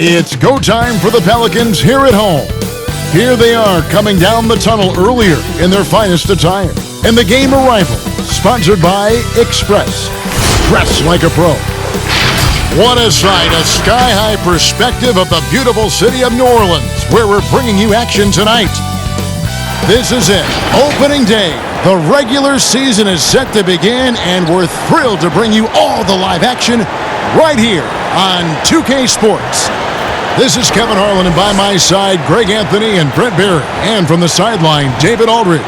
It's go time for the Pelicans here at home. Here they are coming down the tunnel earlier in their finest attire. And the game arrival, sponsored by Express. Dress like a pro. What a sight, a sky-high perspective of the beautiful city of New Orleans, where we're bringing you action tonight. This is it, opening day. The regular season is set to begin, and we're thrilled to bring you all the live action right here on 2K Sports. This is Kevin Harlan, and by my side, Greg Anthony and Brett Barry. And from the sideline, David Aldridge.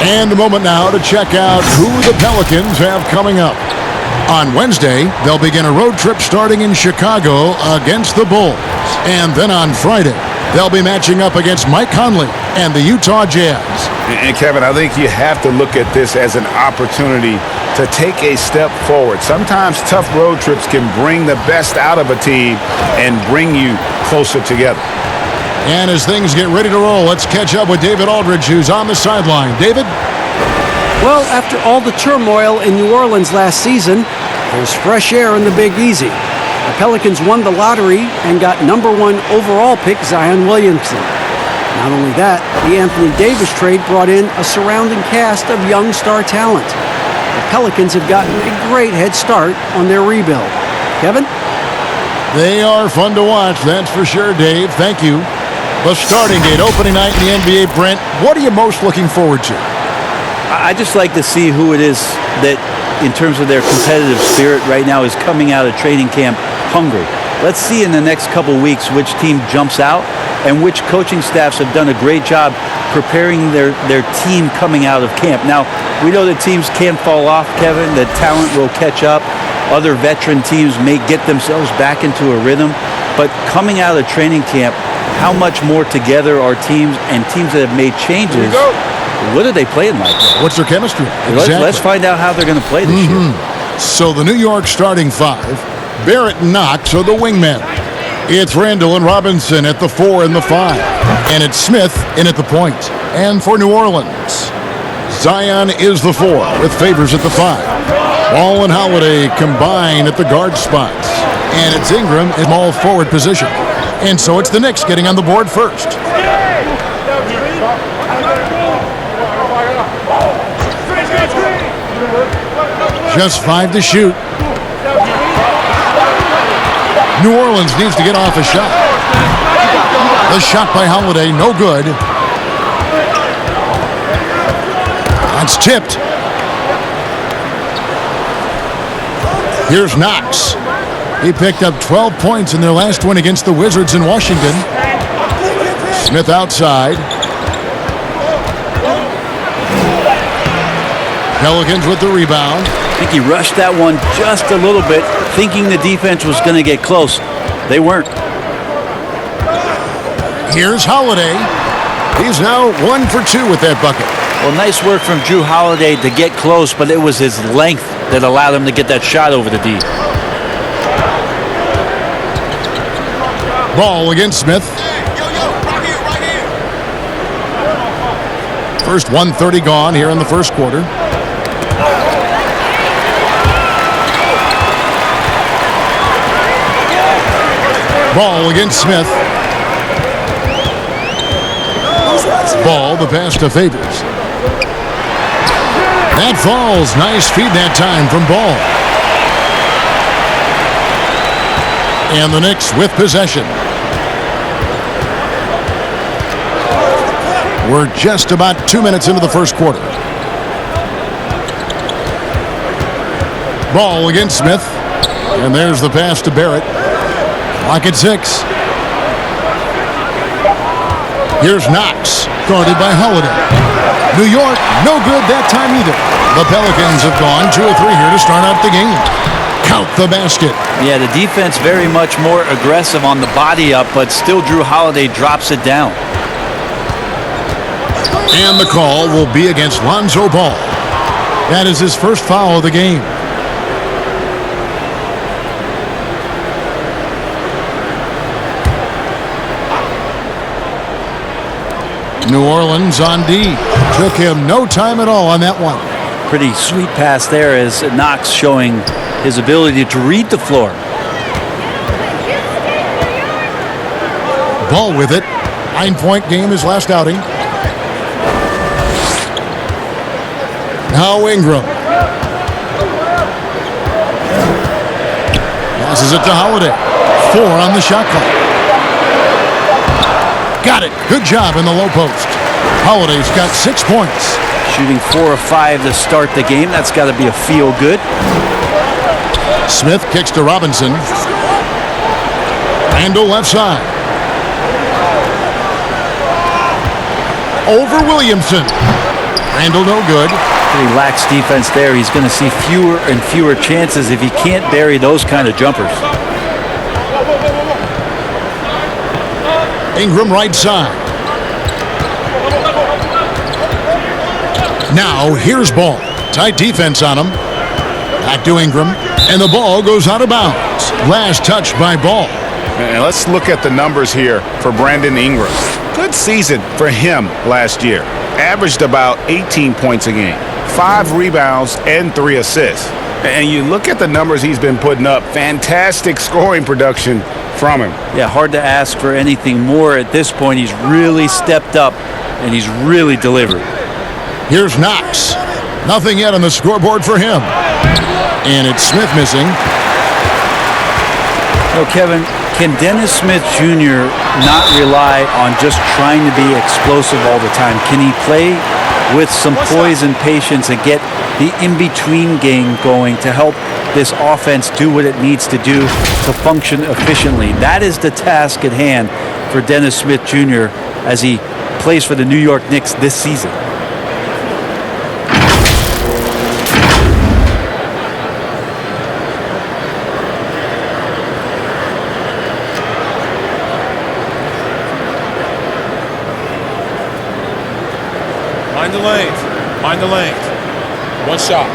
And a moment now to check out who the Pelicans have coming up. On Wednesday, they'll begin a road trip starting in Chicago against the Bulls. And then on Friday, they'll be matching up against Mike Conley and the Utah Jazz. And Kevin, I think you have to look at this as an opportunity to take a step forward. Sometimes tough road trips can bring the best out of a team and bring you closer together. And as things get ready to roll, let's catch up with David Aldridge, who's on the sideline. David? Well, after all the turmoil in New Orleans last season, there's fresh air in the Big Easy. The Pelicans won the lottery and got #1 overall pick Zion Williamson. Not only that, the Anthony Davis trade brought in a surrounding cast of young star talent. The Pelicans have gotten a great head start on their rebuild. Kevin? They are fun to watch, that's for sure, Dave. Thank you. The starting gate, opening night in the NBA, Brent. What are you most looking forward to? I just like to see who it is that, in terms of their competitive spirit right now, is coming out of training camp hungry. Let's see in the next couple weeks which team jumps out and which coaching staffs have done a great job preparing their team coming out of camp. Now, we know that teams can fall off, Kevin, that talent will catch up. Other veteran teams may get themselves back into a rhythm. But coming out of training camp, how much more together are teams and teams that have made changes? What are they playing like? What's their chemistry? Exactly. Let's find out how they're going to play this year. So the New York starting five, Barrett and Knox are the wingmen. It's Randall and Robinson at the 4 and the 5. And it's Smith in at the point. And for New Orleans, Zion is the 4 with Favors at the 5. Ball and Holiday combine at the guard spots. And it's Ingram in small forward position. And so it's the Knicks getting on the board first. Just 5 to shoot. New Orleans needs to get off a shot. The shot by Holiday, no good. That's tipped. Here's Knox. He picked up 12 points in their last win against the Wizards in Washington. Smith outside. Pelicans with the rebound. I think he rushed that one just a little bit, thinking the defense was going to get close. They weren't. Here's Holiday. He's now 1 for 2 with that bucket. Well, nice work from Drew Holiday to get close, but it was his length that allowed him to get that shot over the D. Ball against Smith. First 1:30 gone here in the first quarter. Ball against Smith. Ball, the pass to Favors. That falls. Nice feed that time from Ball. And the Knicks with possession. We're just about 2 minutes into the first quarter. Ball against Smith. And there's the pass to Barrett. Clock at 6. Here's Knox, guarded by Holiday. New York, no good that time either. The Pelicans have gone 2 or 3 here to start out the game. Count the basket. Yeah, the defense very much more aggressive on the body up, but still Drew Holiday drops it down. And the call will be against Lonzo Ball. That is his first foul of the game. New Orleans on D. Took him no time at all on that one. Pretty sweet pass there as Knox showing his ability to read the floor. Ball with it. 9-point game his last outing. Now Ingram. Passes it to Holiday. 4 on the shot clock. Got it. Good job in the low post. Holiday's got 6 points. Shooting 4 of 5 to start the game. That's got to be a feel good. Smith kicks to Robinson. Randall left side. Over Williamson. Randall no good. Pretty lax defense there. He's going to see fewer and fewer chances if he can't bury those kind of jumpers. Ingram right side. Now here's Ball. Tight defense on him. Back to Ingram. And the ball goes out of bounds. Last touch by Ball. And let's look at the numbers here for Brandon Ingram. Good season for him last year. Averaged about 18 points a game, 5 rebounds, and 3 assists. And you look at the numbers he's been putting up, fantastic scoring production from him. Yeah, hard to ask for anything more at this point. He's really stepped up, and he's really delivered. Here's Knox. Nothing yet on the scoreboard for him. And it's Smith missing. So, Kevin, can Dennis Smith Jr. not rely on just trying to be explosive all the time? Can he play with some poise and patience and get the in-between game going to help this offense do what it needs to do to function efficiently? That is the task at hand for Dennis Smith Jr. as he plays for the New York Knicks this season. Mind the lanes. Mind the lanes. One shot.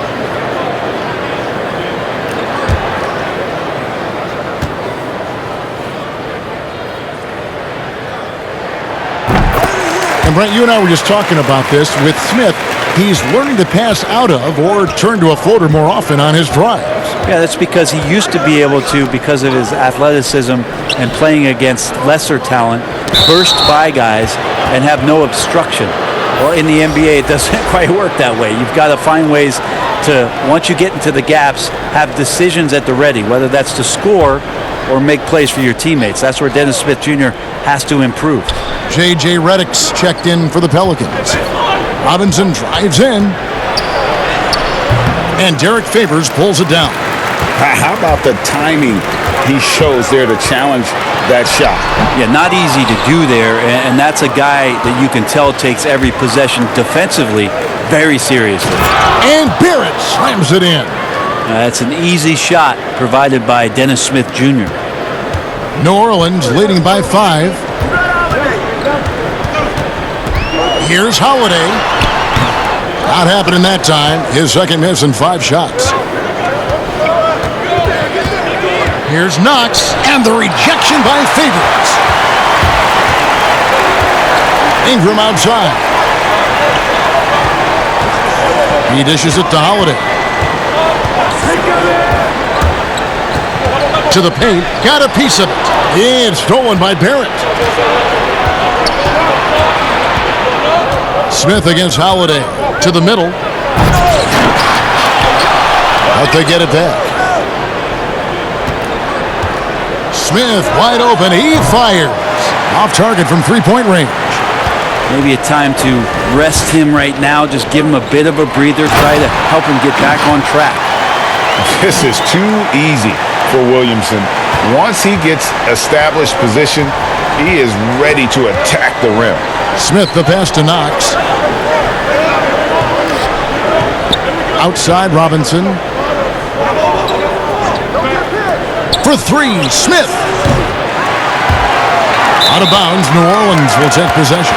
And Brent, you and I were just talking about this with Smith. He's learning to pass out of or turn to a floater more often on his drives. Yeah, that's because he used to be able to, because of his athleticism and playing against lesser talent, burst by guys and have no obstruction. Well, in the NBA, it doesn't quite work that way. You've got to find ways to, once you get into the gaps, have decisions at the ready, whether that's to score or make plays for your teammates. That's where Dennis Smith Jr. has to improve. J.J. Redick's checked in for the Pelicans. Robinson drives in. And Derek Favors pulls it down. How about the timing he shows there to challenge that shot? Yeah, not easy to do there, and that's a guy that you can tell takes every possession defensively very seriously. And Barrett slams it in. That's an easy shot provided by Dennis Smith Jr. New Orleans leading by 5. Here's Holiday. Not happening that time. His second miss in 5 shots. Here's Knox, and the rejection by Favors. Ingram outside. He dishes it to Holiday. To the paint, got a piece of it. And stolen by Barrett. Smith against Holiday. To the middle. But they get it back. Smith wide open. He fires. Off target from 3-point range. Maybe a time to rest him right now. Just give him a bit of a breather. Try to help him get back on track. This is too easy for Williamson. Once he gets established position, he is ready to attack the rim. Smith the pass to Knox. Outside Robinson. For 3, Smith. Out of bounds, New Orleans will take possession.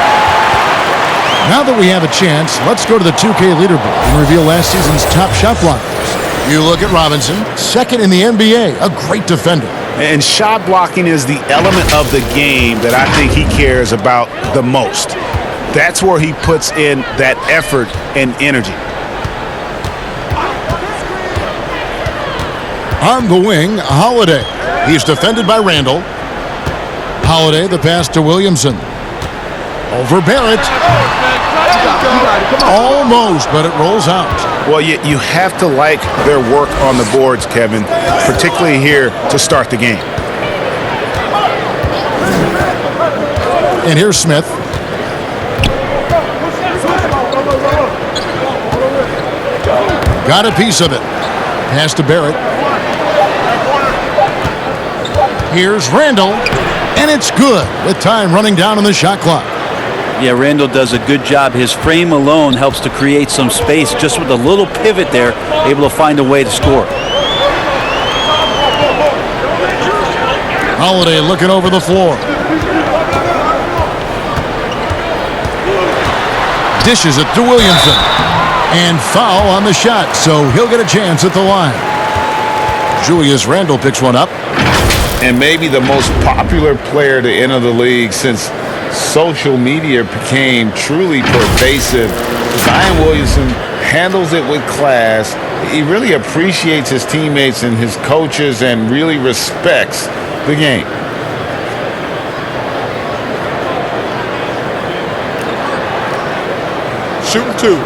Now that we have a chance, let's go to the 2K leaderboard and reveal last season's top shot blockers. You look at Robinson, second in the NBA, a great defender. And shot blocking is the element of the game that I think he cares about the most. That's where he puts in that effort and energy. On the wing, Holiday. He's defended by Randall. Holiday, the pass to Williamson. Over Barrett. Almost, but it rolls out. Well, you have to like their work on the boards, Kevin, particularly here to start the game. And here's Smith. Got a piece of it. Pass to Barrett. Here's Randall. And it's good with time running down on the shot clock. Yeah, Randall does a good job. His frame alone helps to create some space. Just with a little pivot there, able to find a way to score. Holiday looking over the floor. Dishes it to Williamson. And foul on the shot, so he'll get a chance at the line. Julius Randle picks one up. And maybe the most popular player to enter the league since social media became truly pervasive. Zion Williamson handles it with class. He really appreciates his teammates and his coaches and really respects the game. Shooting two.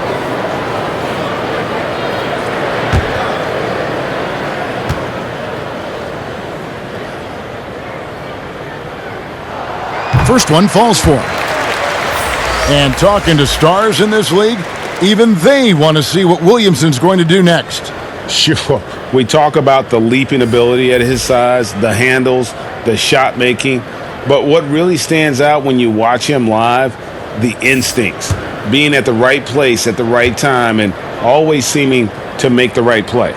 First one falls for him. And talking to stars in this league, even they want to see what Williamson's going to do next. Sure. We talk about the leaping ability at his size, the handles, the shot making. But what really stands out when you watch him live, the instincts. Being at the right place at the right time and always seeming to make the right play.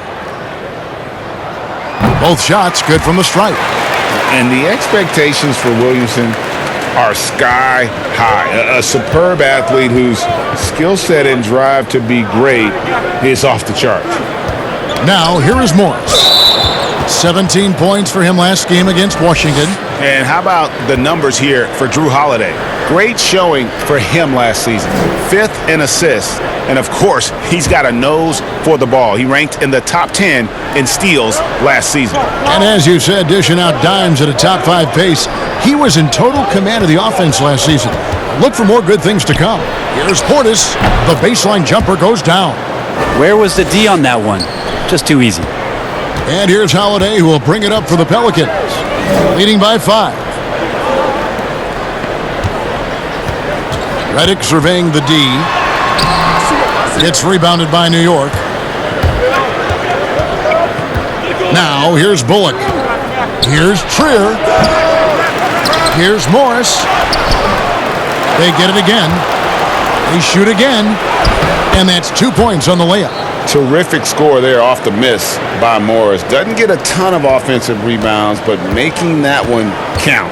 Both shots good from the stripe. And the expectations for Williamson are sky high. A superb athlete whose skill set and drive to be great is off the charts. Now, here is Morris. 17 points for him last game against Washington. And how about the numbers here for Drew Holiday? Great showing for him last season. 5th in assists. And, of course, he's got a nose for the ball. He ranked in the top 10 in steals last season. And as you said, dishing out dimes at a top 5 pace, he was in total command of the offense last season. Look for more good things to come. Here's Portis. The baseline jumper goes down. Where was the D on that one? Just too easy. And here's Holiday, who will bring it up for the Pelicans, leading by 5. Redick surveying the D. It's rebounded by New York. Now, here's Bullock. Here's Trier. Here's Morris. They get it again. They shoot again. And that's 2 points on the layup. Terrific score there off the miss by Morris. Doesn't get a ton of offensive rebounds, but making that one count.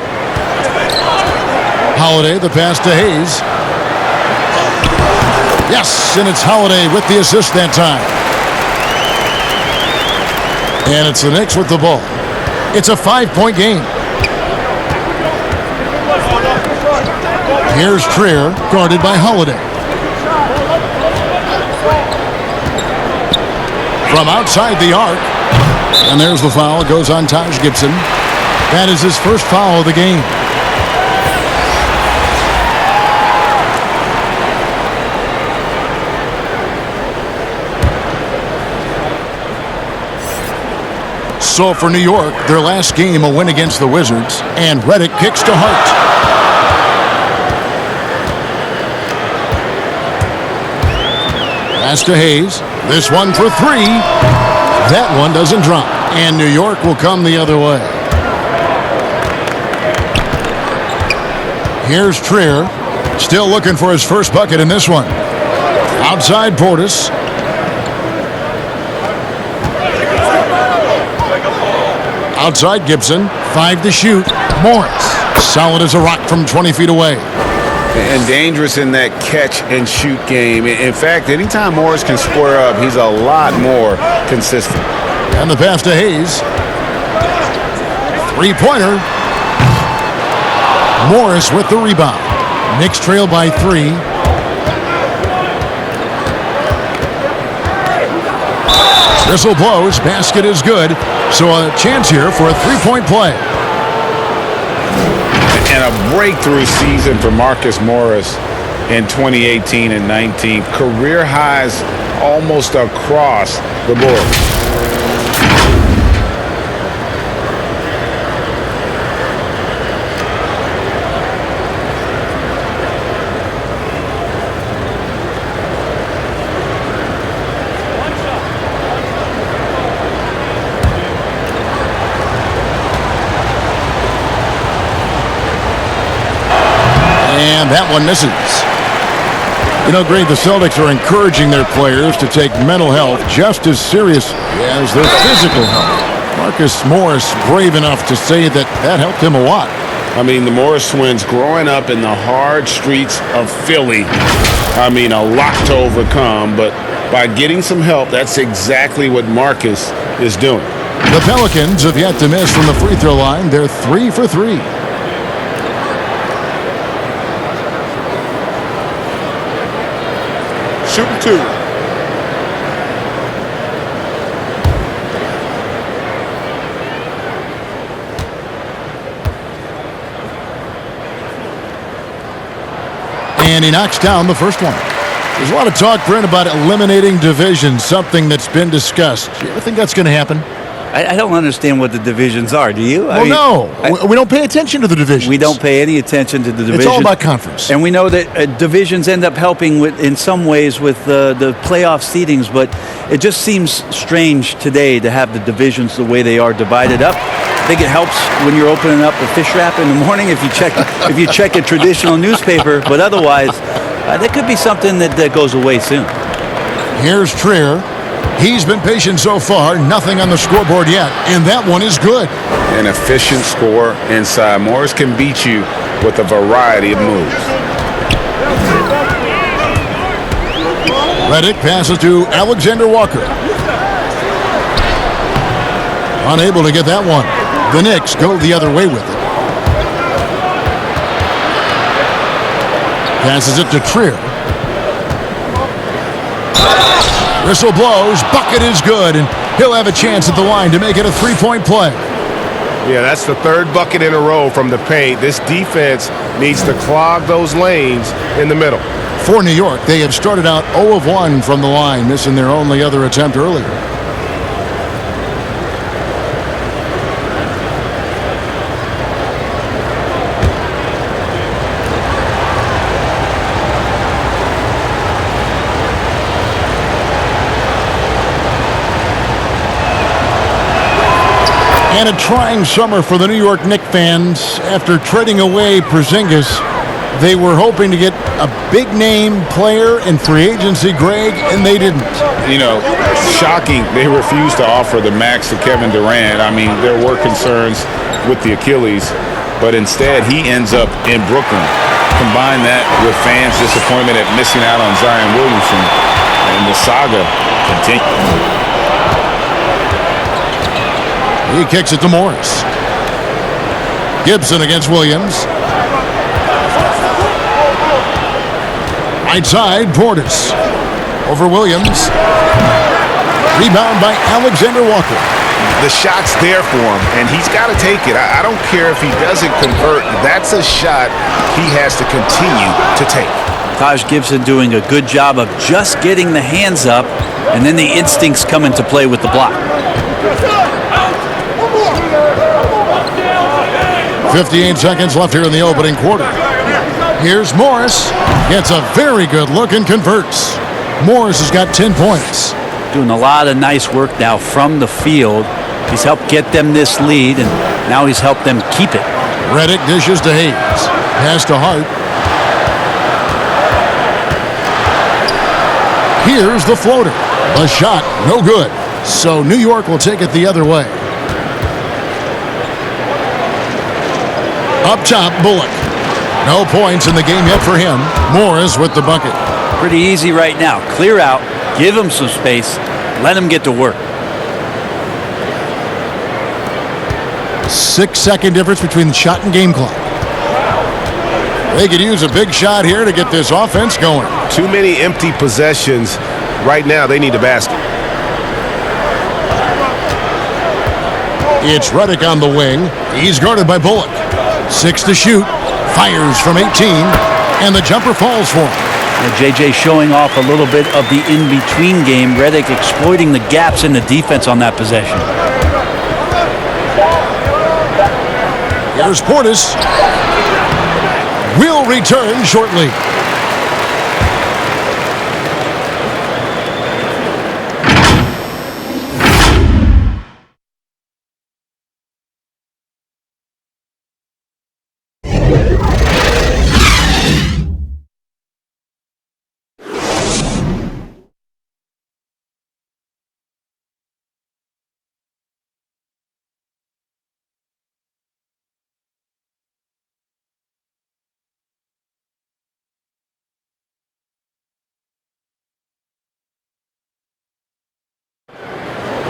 Holiday, the pass to Hayes. Yes, and it's Holiday with the assist that time. And it's the Knicks with the ball. It's a 5-point game. Here's Trier, guarded by Holiday. From outside the arc. And there's the foul. It goes on Taj Gibson. That is his first foul of the game. So for New York, their last game, a win against the Wizards. And Redick kicks to Hart. Pass to Hayes. This one for 3. That one doesn't drop. And New York will come the other way. Here's Trier. Still looking for his first bucket in this one. Outside Portis. Outside Gibson. 5 to shoot. Morris. Solid as a rock from 20 feet away. And dangerous in that catch and shoot game. In fact, anytime Morris can square up, he's a lot more consistent. And the pass to Hayes. 3-pointer. Morris with the rebound. Knicks trail by 3. Whistle blows. Basket is good. So a chance here for a 3-point play. And a breakthrough season for Marcus Morris in 2018 and 19. Career highs almost across the board. And that one misses. You know, Greg, the Celtics are encouraging their players to take mental health just as serious as their physical health. Marcus Morris brave enough to say that helped him a lot. I mean, the Morris twins growing up in the hard streets of Philly, I mean, a lot to overcome, but by getting some help, that's exactly what Marcus is doing. The Pelicans have yet to miss from the free throw line. They're 3 for 3. Shooting 2. And he knocks down the first one. There's a lot of talk, Brent, about eliminating divisions, something that's been discussed. Do you ever think that's going to happen? I don't understand what the divisions are. Do you? No. We don't pay attention to the divisions. We don't pay any attention to the divisions. It's all about conference. And we know that divisions end up helping in some ways with the playoff seedings, but it just seems strange today to have the divisions the way they are divided up. I think it helps when you're opening up a fish wrap in the morning if you check a traditional newspaper, but otherwise, that could be something that goes away soon. Here's Trier. He's been patient so far, nothing on the scoreboard yet, and that one is good. An efficient score inside. Morris can beat you with a variety of moves. Redick passes to Alexander Walker. Unable to get that one. The Knicks go the other way with it. Passes it to Trier. Whistle blows, bucket is good, and he'll have a chance at the line to make it a three-point play. Yeah, that's the third bucket in a row from the paint. This defense needs to clog those lanes in the middle. For New York, they have started out 0 of 1 from the line, missing their only other attempt earlier. And a trying summer for the New York Knicks fans. After trading away Porzingis, they were hoping to get a big-name player in free agency, Greg, and they didn't. You know, shocking. They refused to offer the max to Kevin Durant. I mean, there were concerns with the Achilles, but instead he ends up in Brooklyn. Combine that with fans' disappointment at missing out on Zion Williamson, and the saga continues. He kicks it to Morris. Gibson against Williams. Right side, Portis. Over Williams. Rebound by Alexander Walker. The shot's there for him, and he's got to take it. I don't care if he doesn't convert. That's a shot he has to continue to take. Taj Gibson doing a good job of just getting the hands up, and then the instincts come into play with the block. 58 seconds left here in the opening quarter. Here's Morris. Gets a very good look and converts. Morris has got 10 points. Doing a lot of nice work now from the field. He's helped get them this lead, and now he's helped them keep it. Redick dishes to Hayes. Pass to Hart. Here's the floater. The shot, no good. So New York will take it the other way. Up top, Bullock. No points in the game yet for him. Morris with the bucket. Pretty easy right now. Clear out, give him some space, let him get to work. 6-second difference between the shot and game clock. They could use a big shot here to get this offense going. Too many empty possessions. Right now, they need a basket. It's Redick on the wing. He's guarded by Bullock. 6 to shoot. Fires from 18, and the jumper falls for him. And JJ showing off a little bit of the in-between game. Redick exploiting the gaps in the defense on that possession. Here's Portis. Will return shortly.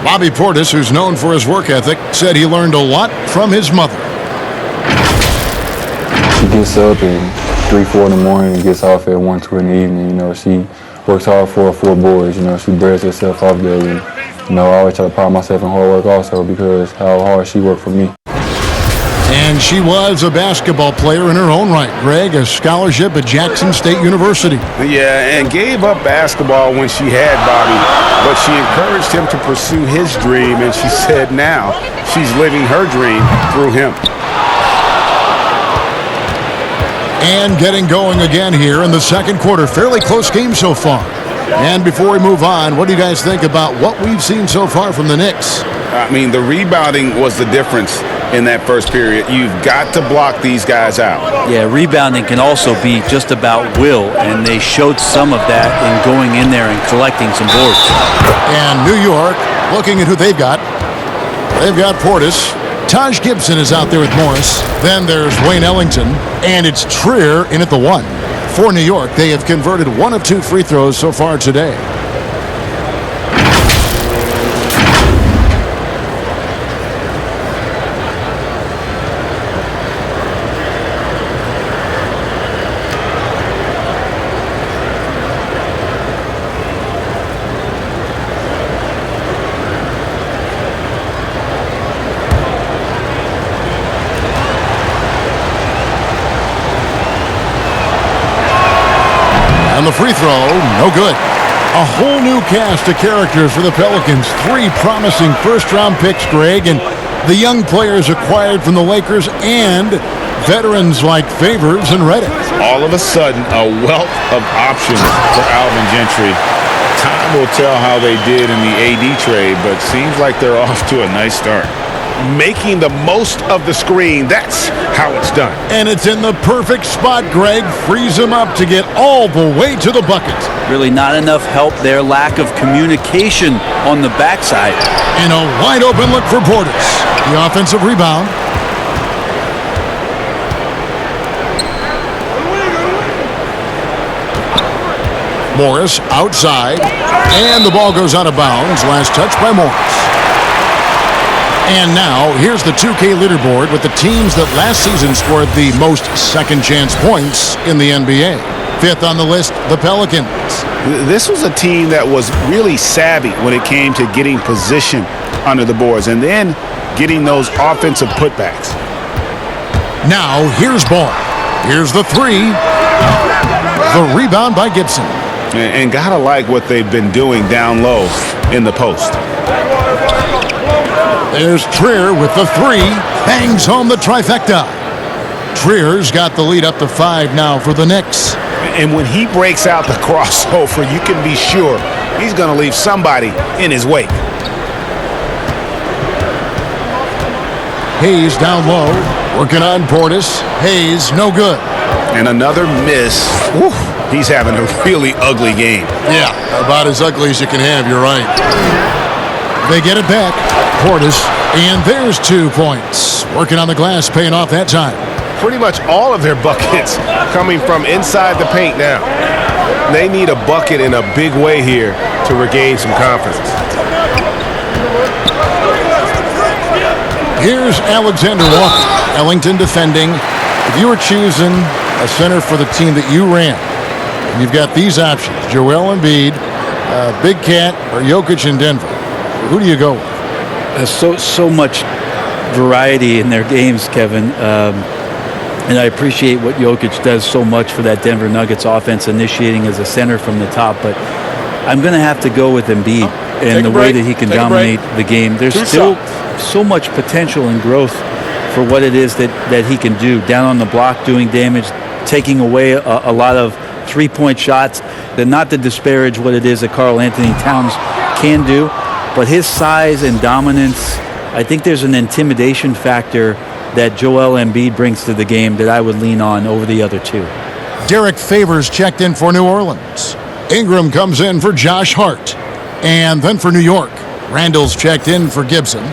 Bobby Portis, who's known for his work ethic, said he learned a lot from his mother. She gets up at 3, 4 in the morning and gets off at 1, 2 in the evening. You know, she works hard for her 4 boys. You know, she bears herself off daily. You know, I always try to pride myself in hard work also because how hard she worked for me. And she was a basketball player in her own right. Greg, a scholarship at Jackson State University. Yeah, and gave up basketball when she had Bobby, but she encouraged him to pursue his dream, and she said now she's living her dream through him. And getting going again here in the second quarter. Fairly close game so far. And before we move on, what do you guys think about what we've seen so far from the Knicks? I mean, the rebounding was the difference in that first period. You've got to block these guys out. Yeah, rebounding can also be just about will, and they showed some of that in going in there and collecting some boards. And New York, looking at who they've got. They've got Portis. Taj Gibson is out there with Morris. Then there's Wayne Ellington. And it's Trier in at the 1. For New York, they have converted 1 of 2 free throws so far today. And the free throw, no good. A whole new cast of characters for the Pelicans. 3 promising first-round picks, Greg, and the young players acquired from the Lakers and veterans like Favors and Redick. All of a sudden, a wealth of options for Alvin Gentry. Time will tell how they did in the AD trade, but seems like they're off to a nice start. Making the most of the screen, that's how it's done. And it's in the perfect spot, Greg. Frees him up to get all the way to the bucket. Really not enough help there. Lack of communication on the backside. And a wide open look for Portis. The offensive rebound. Morris outside. And the ball goes out of bounds. Last touch by Morris. And now, here's the 2K leaderboard with the teams that last season scored the most second-chance points in the NBA. 5th on the list, the Pelicans. This was a team that was really savvy when it came to getting position under the boards and then getting those offensive putbacks. Now, here's Ball. Here's the 3. The rebound by Gibson. And gotta like what they've been doing down low in the post. There's Trier with the 3. Bangs home the trifecta. Trier's got the lead up to 5 now for the Knicks. And when he breaks out the crossover, you can be sure he's going to leave somebody in his wake. Hayes down low. Working on Portis. Hayes, no good. And another miss. Whew, he's having a really ugly game. Yeah, about as ugly as you can have, you're right. They get it back. Portis, and there's 2 points. Working on the glass, paying off that time. Pretty much all of their buckets coming from inside the paint now. They need a bucket in a big way here to regain some confidence. Here's Alexander Walker. Ellington defending. If you were choosing a center for the team that you ran, you've got these options. Joel Embiid, Big Cat, or Jokic in Denver. Who do you go with? So much variety in their games, Kevin. And I appreciate what Jokic does so much for that Denver Nuggets offense, initiating as a center from the top. But I'm going to have to go with Embiid and the way that he can dominate the game. There's still so much potential and growth for what it is that he can do. Down on the block, doing damage, taking away a lot of three-point shots. That not to disparage what it is that Karl Anthony Towns can do, but his size and dominance, I think there's an intimidation factor that Joel Embiid brings to the game that I would lean on over the other two. Derek Favors checked in for New Orleans. Ingram comes in for Josh Hart. And then for New York, Randall's checked in for Gibson.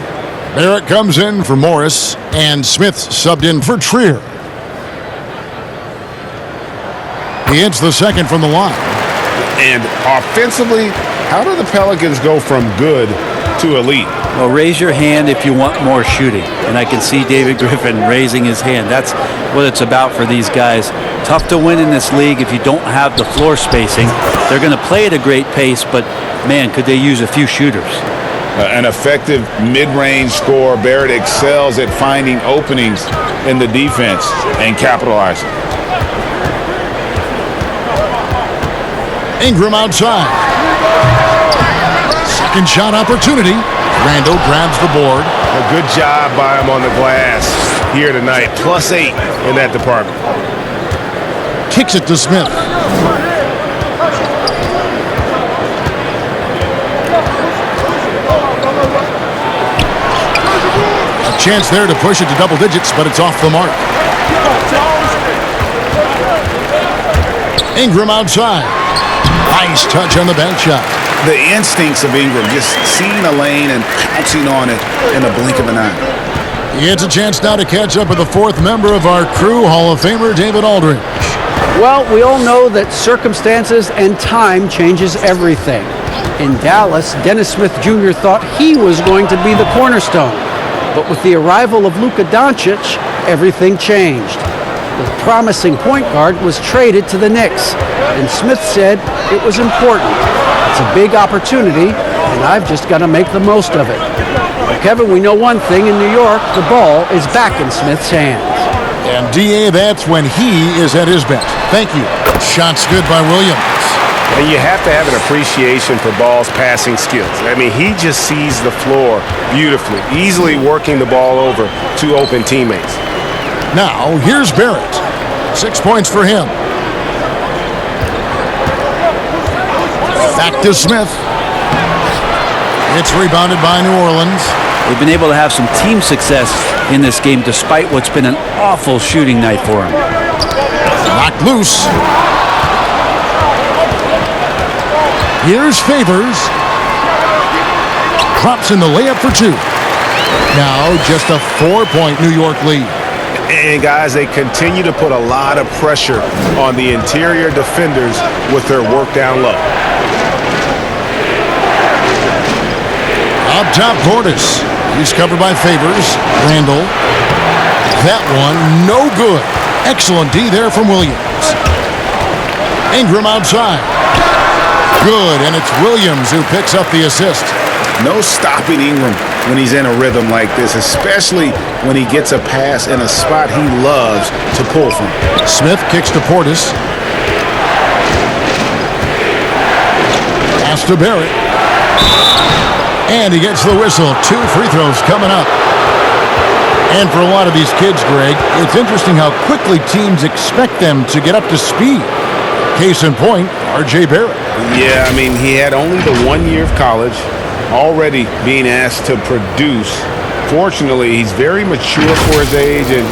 Barrett comes in for Morris. And Smith subbed in for Trier. He hits the second from the line. And offensively, how do the Pelicans go from good to elite? Well, raise your hand if you want more shooting. And I can see David Griffin raising his hand. That's what it's about for these guys. Tough to win in this league if you don't have the floor spacing. They're going to play at a great pace, but, man, could they use a few shooters. An effective mid-range scorer. Barrett excels at finding openings in the defense and capitalizing. Ingram outside. Second shot opportunity. Randall grabs the board. A good job by him on the glass here tonight. +8 in that department. Kicks it to Smith. A chance there to push it to double digits, but it's off the mark. Ingram outside. Nice touch on the bank shot. The instincts of Ingram, just seeing a lane and pouncing on it in a blink of an eye. He gets a chance now to catch up with the fourth member of our crew, Hall of Famer David Aldridge. Well, we all know that circumstances and time changes everything. In Dallas, Dennis Smith Jr. thought he was going to be the cornerstone. But with the arrival of Luka Doncic, everything changed. The promising point guard was traded to the Knicks, and Smith said it was important. It's a big opportunity, and I've just got to make the most of it. Well, Kevin, we know one thing in New York, the ball is back in Smith's hands. And D.A., that's when he is at his best. Thank you. Shots good by Williams. And you have to have an appreciation for Ball's passing skills. I mean, he just sees the floor beautifully, easily working the ball over to open teammates. Now, here's Barrett. 6 points for him. Back to Smith. It's rebounded by New Orleans. They've been able to have some team success in this game despite what's been an awful shooting night for them. Knocked loose. Here's Favors. Drops in the layup for two. Now just a 4-point New York lead. And guys, they continue to put a lot of pressure on the interior defenders with their work down low. Up top, Portis. He's covered by Favors. Randall. That one, no good. Excellent D there from Williams. Ingram outside. Good, and it's Williams who picks up the assist. No stopping Ingram when he's in a rhythm like this, especially when he gets a pass in a spot he loves to pull from. Smith kicks to Portis. Pass to Barrett. And he gets the whistle. 2 free throws coming up. And for a lot of these kids, Greg, it's interesting how quickly teams expect them to get up to speed. Case in point, R.J. Barrett. Yeah, I mean, he had only the 1 year of college, already being asked to produce. Fortunately, he's very mature for his age and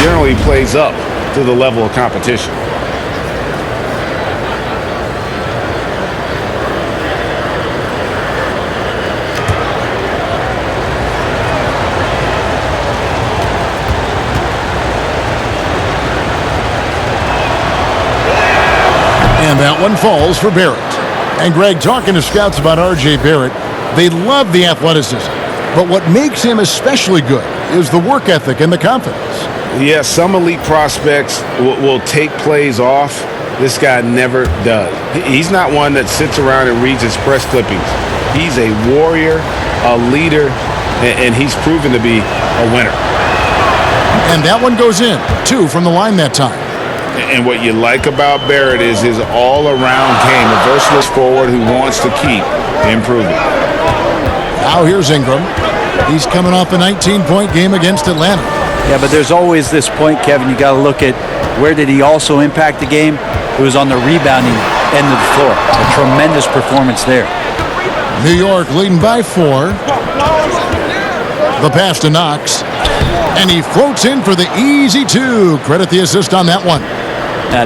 generally plays up to the level of competition. And that one falls for Barrett. And Greg, talking to scouts about R.J. Barrett, they love the athleticism. But what makes him especially good is the work ethic and the confidence. Yeah, some elite prospects will take plays off. This guy never does. He's not one that sits around and reads his press clippings. He's a warrior, a leader, and he's proven to be a winner. And that one goes in. 2 from the line that time. And what you like about Barrett is his all-around game, a versatile forward who wants to keep improving. Now here's Ingram. He's coming off a 19-point game against Atlanta. Yeah, but there's always this point, Kevin, you got to look at where did he also impact the game? It was on the rebounding end of the floor. A tremendous performance there. New York leading by 4. The pass to Knox. And he floats in for the easy 2. Credit the assist on that one.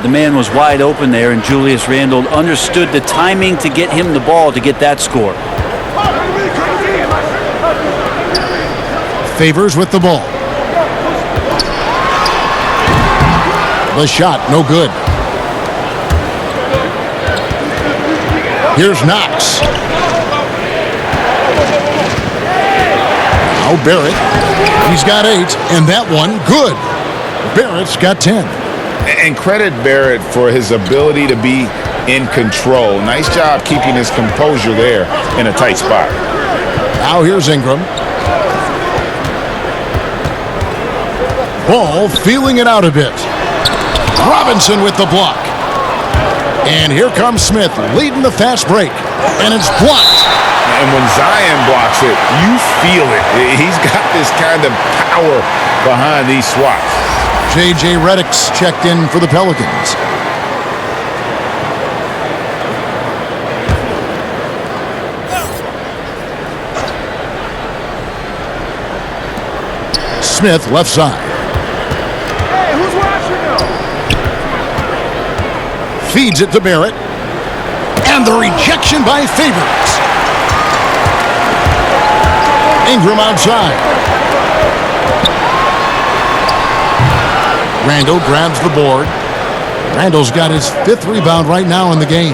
The man was wide open there, and Julius Randle understood the timing to get him the ball to get that score. Favors with the ball. The shot, no good. Here's Knox. Now Barrett. He's got 8, and that one, good. Barrett's got 10. And credit Barrett for his ability to be in control. Nice job keeping his composure there in a tight spot. Now here's Ingram. Ball feeling it out a bit. Robinson with the block. And here comes Smith leading the fast break. And it's blocked. And when Zion blocks it, you feel it. He's got this kind of power behind these swats. J.J. Redick's checked in for the Pelicans. Smith left side. Hey, who's watching now? Feeds it to Barrett. And the rejection by Favors. Ingram outside. Randle grabs the board. Randle's got his 5th rebound right now in the game.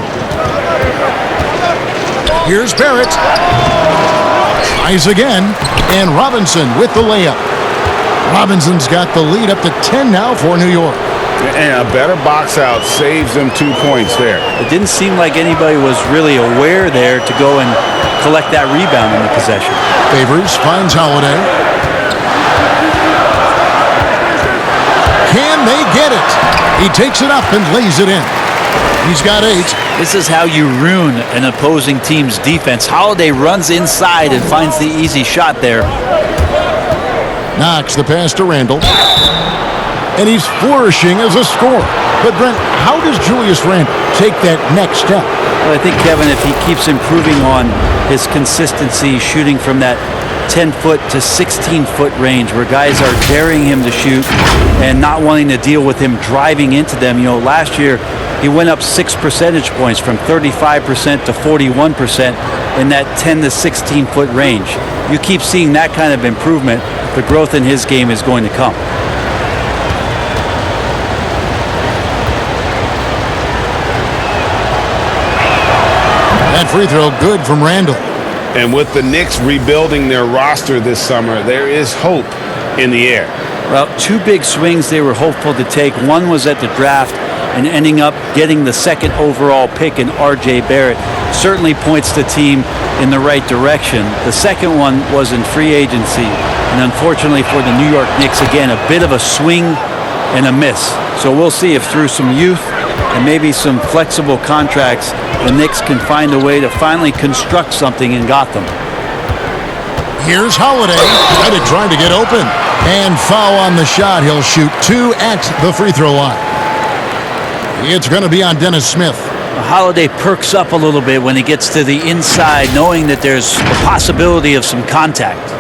Here's Barrett. Tries again. And Robinson with the layup. Robinson's got the lead up to 10 now for New York. And a better box out saves them 2 points there. It didn't seem like anybody was really aware there to go and collect that rebound in the possession. Favors finds Holiday. Can they get it? He takes it up and lays it in. He's got 8. This is how you ruin an opposing team's defense. Holiday runs inside and finds the easy shot there. Knox the pass to Randle. And he's flourishing as a scorer. But Brent, how does Julius Randle take that next step? Well, I think, Kevin, if he keeps improving on his consistency shooting from that 10-foot to 16-foot range where guys are daring him to shoot and not wanting to deal with him driving into them. You know, last year he went up 6 percentage points from 35% to 41% in that 10 to 16-foot range. You keep seeing that kind of improvement, the growth in his game is going to come. That free throw good from Randle. And with the Knicks rebuilding their roster this summer, there is hope in the air. Well, 2 big swings they were hopeful to take. One was at the draft and ending up getting the 2nd overall pick in R.J. Barrett. Certainly points the team in the right direction. The second one was in free agency. And unfortunately for the New York Knicks, again, a bit of a swing and a miss. So we'll see if through some youth and maybe some flexible contracts, the Knicks can find a way to finally construct something in Gotham. Here's Holiday. Redick trying to get open. And foul on the shot. He'll shoot 2 at the free throw line. It's going to be on Dennis Smith. Holiday perks up a little bit when he gets to the inside, knowing that there's a possibility of some contact.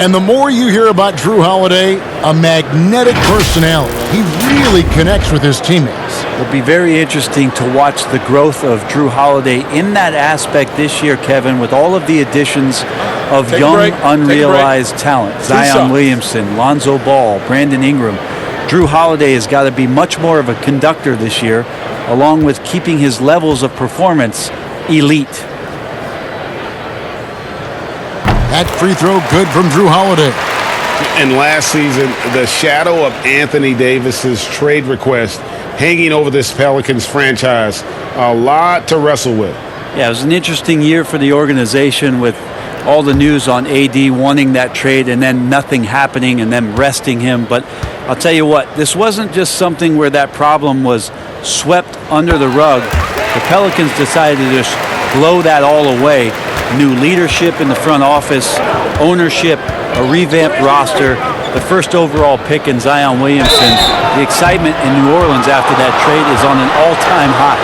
And the more you hear about Drew Holiday, a magnetic personality. He really connects with his teammates. It'll be very interesting to watch the growth of Drew Holiday in that aspect this year, Kevin, with all of the additions of young, unrealized talent. Zion Williamson, Lonzo Ball, Brandon Ingram. Drew Holiday has got to be much more of a conductor this year, along with keeping his levels of performance elite. That free throw good from Drew Holiday. And last season, the shadow of Anthony Davis's trade request hanging over this Pelicans franchise, a lot to wrestle with. Yeah, it was an interesting year for the organization with all the news on AD wanting that trade and then nothing happening and them resting him. But I'll tell you what, this wasn't just something where that problem was swept under the rug. The Pelicans decided to just blow that all away. New leadership in the front office, ownership, a revamped roster, the first overall pick in Zion Williamson. The excitement in New Orleans after that trade is on an all-time high.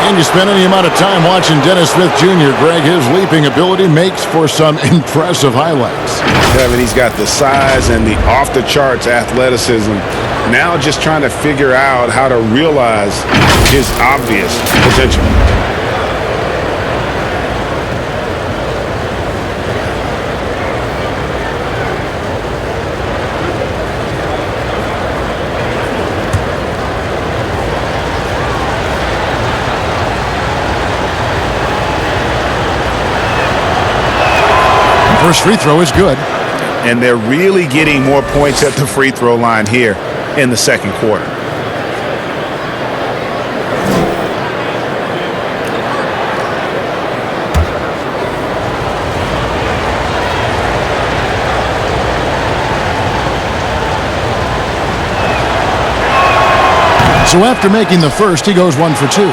And you spend any amount of time watching Dennis Smith Jr., Greg, his leaping ability makes for some impressive highlights. Kevin, he's got the size and the off-the-charts athleticism. Now just trying to figure out how to realize his obvious potential. First free throw is good. And they're really getting more points at the free throw line here in the second quarter. So after making the first, he goes 1 for 2.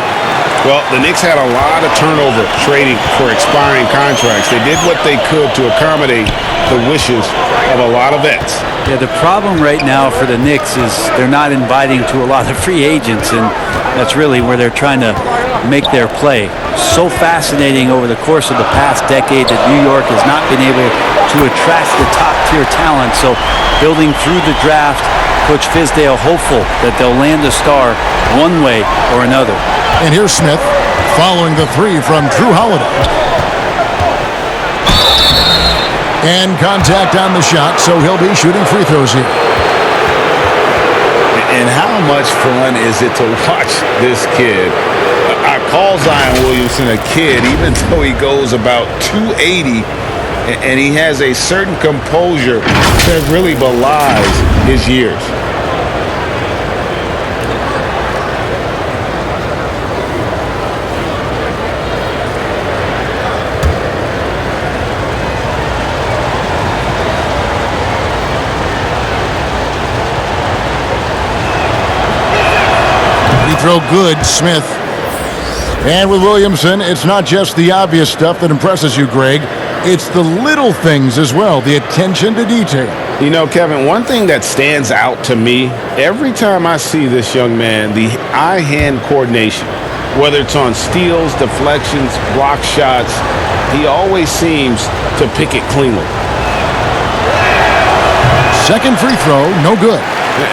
Well, the Knicks had a lot of turnover trading for expiring contracts. They did what they could to accommodate the wishes of a lot of vets. Yeah, the problem right now for the Knicks is they're not inviting to a lot of free agents, and that's really where they're trying to make their play. So fascinating over the course of the past decade that New York has not been able to attract the top-tier talent. So building through the draft, Coach Fizdale hopeful that they'll land a star one way or another. And here's Smith following the three from Drew Holiday. And contact on the shot, so he'll be shooting free throws here. And how much fun is it to watch this kid? I call Zion Williamson a kid, even though he goes about 280, and he has a certain composure that really belies his years. Throw good, Smith. And with Williamson, it's not just the obvious stuff that impresses you, Greg. It's the little things as well, the attention to detail. You know, Kevin, one thing that stands out to me, every time I see this young man, the eye-hand coordination, whether it's on steals, deflections, block shots, he always seems to pick it cleanly. Second free throw, no good.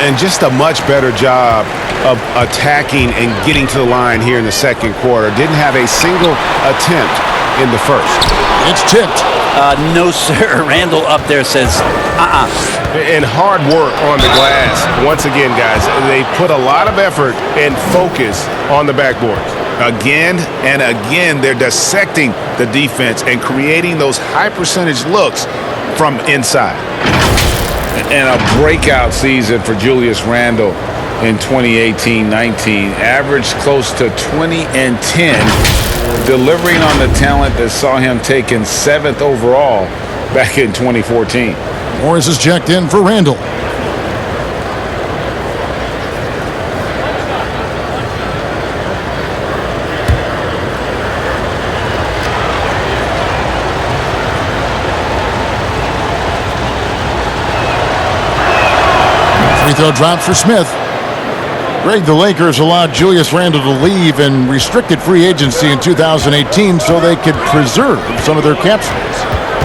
And just a much better job of attacking and getting to the line here in the second quarter. Didn't have a single attempt in the first. It's tipped. No, sir. Randall up there says, And hard work on the glass. Once again, guys, they put a lot of effort and focus on the backboard. Again and again, they're dissecting the defense and creating those high-percentage looks from inside. And a breakout season for Julius Randle in 2018-19. Averaged close to 20 and 10, delivering on the talent that saw him taken 7th overall back in 2014. Morris is checked in for Randle. Free throw drop for Smith. Greg, the Lakers allowed Julius Randle to leave in restricted free agency in 2018 so they could preserve some of their cap space.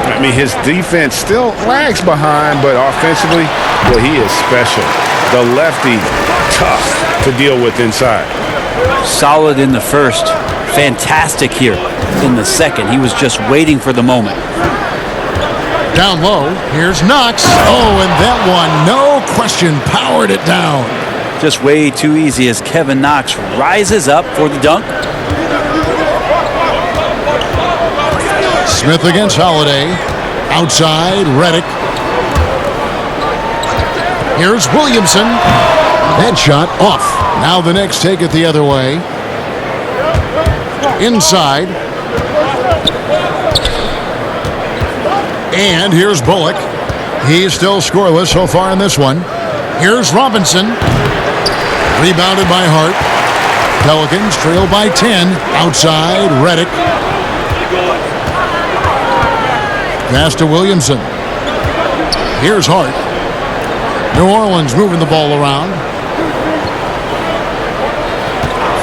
I mean, his defense still lags behind, but offensively, well, he is special. The lefty, tough to deal with inside. solid in the first, fantastic here in the second. He was just waiting for the moment. Down low, here's Knox. Oh, and that one, no question, powered it down. Just way too easy as Kevin Knox rises up for the dunk. Smith against Holiday. Outside, Redick. Here's Williamson. That shot off. Now the Knicks take it the other way. Inside. And here's Bullock. He's still scoreless so far in this one. Here's Robinson. Rebounded by Hart. Pelicans trail by 10. Outside, Redick. Pass to Williamson. Here's Hart. New Orleans moving the ball around.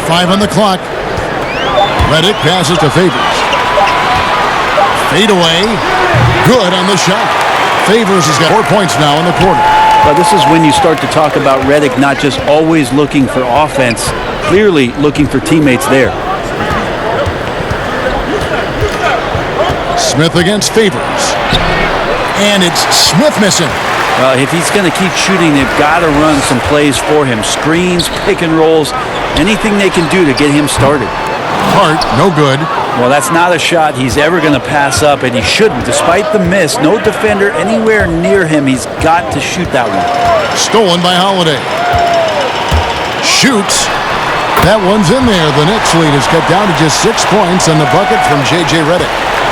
5 on the clock. Redick passes to Favors. Fade away. Good on the shot. Favors has got 4 points now in the quarter. Well, this is when you start to talk about Redick not just always looking for offense, clearly looking for teammates there. Smith against Favors. And it's Smith missing. Well, if he's going to keep shooting, they've got to run some plays for him. Screens, pick and rolls, anything they can do to get him started. Hart, no good. Well, that's not a shot he's ever going to pass up, and he shouldn't. Despite the miss, no defender anywhere near him. He's got to shoot that one. Stolen by Holiday. Shoots. That one's in there. The Knicks lead is cut down to just 6 points on the bucket from J.J. Redick.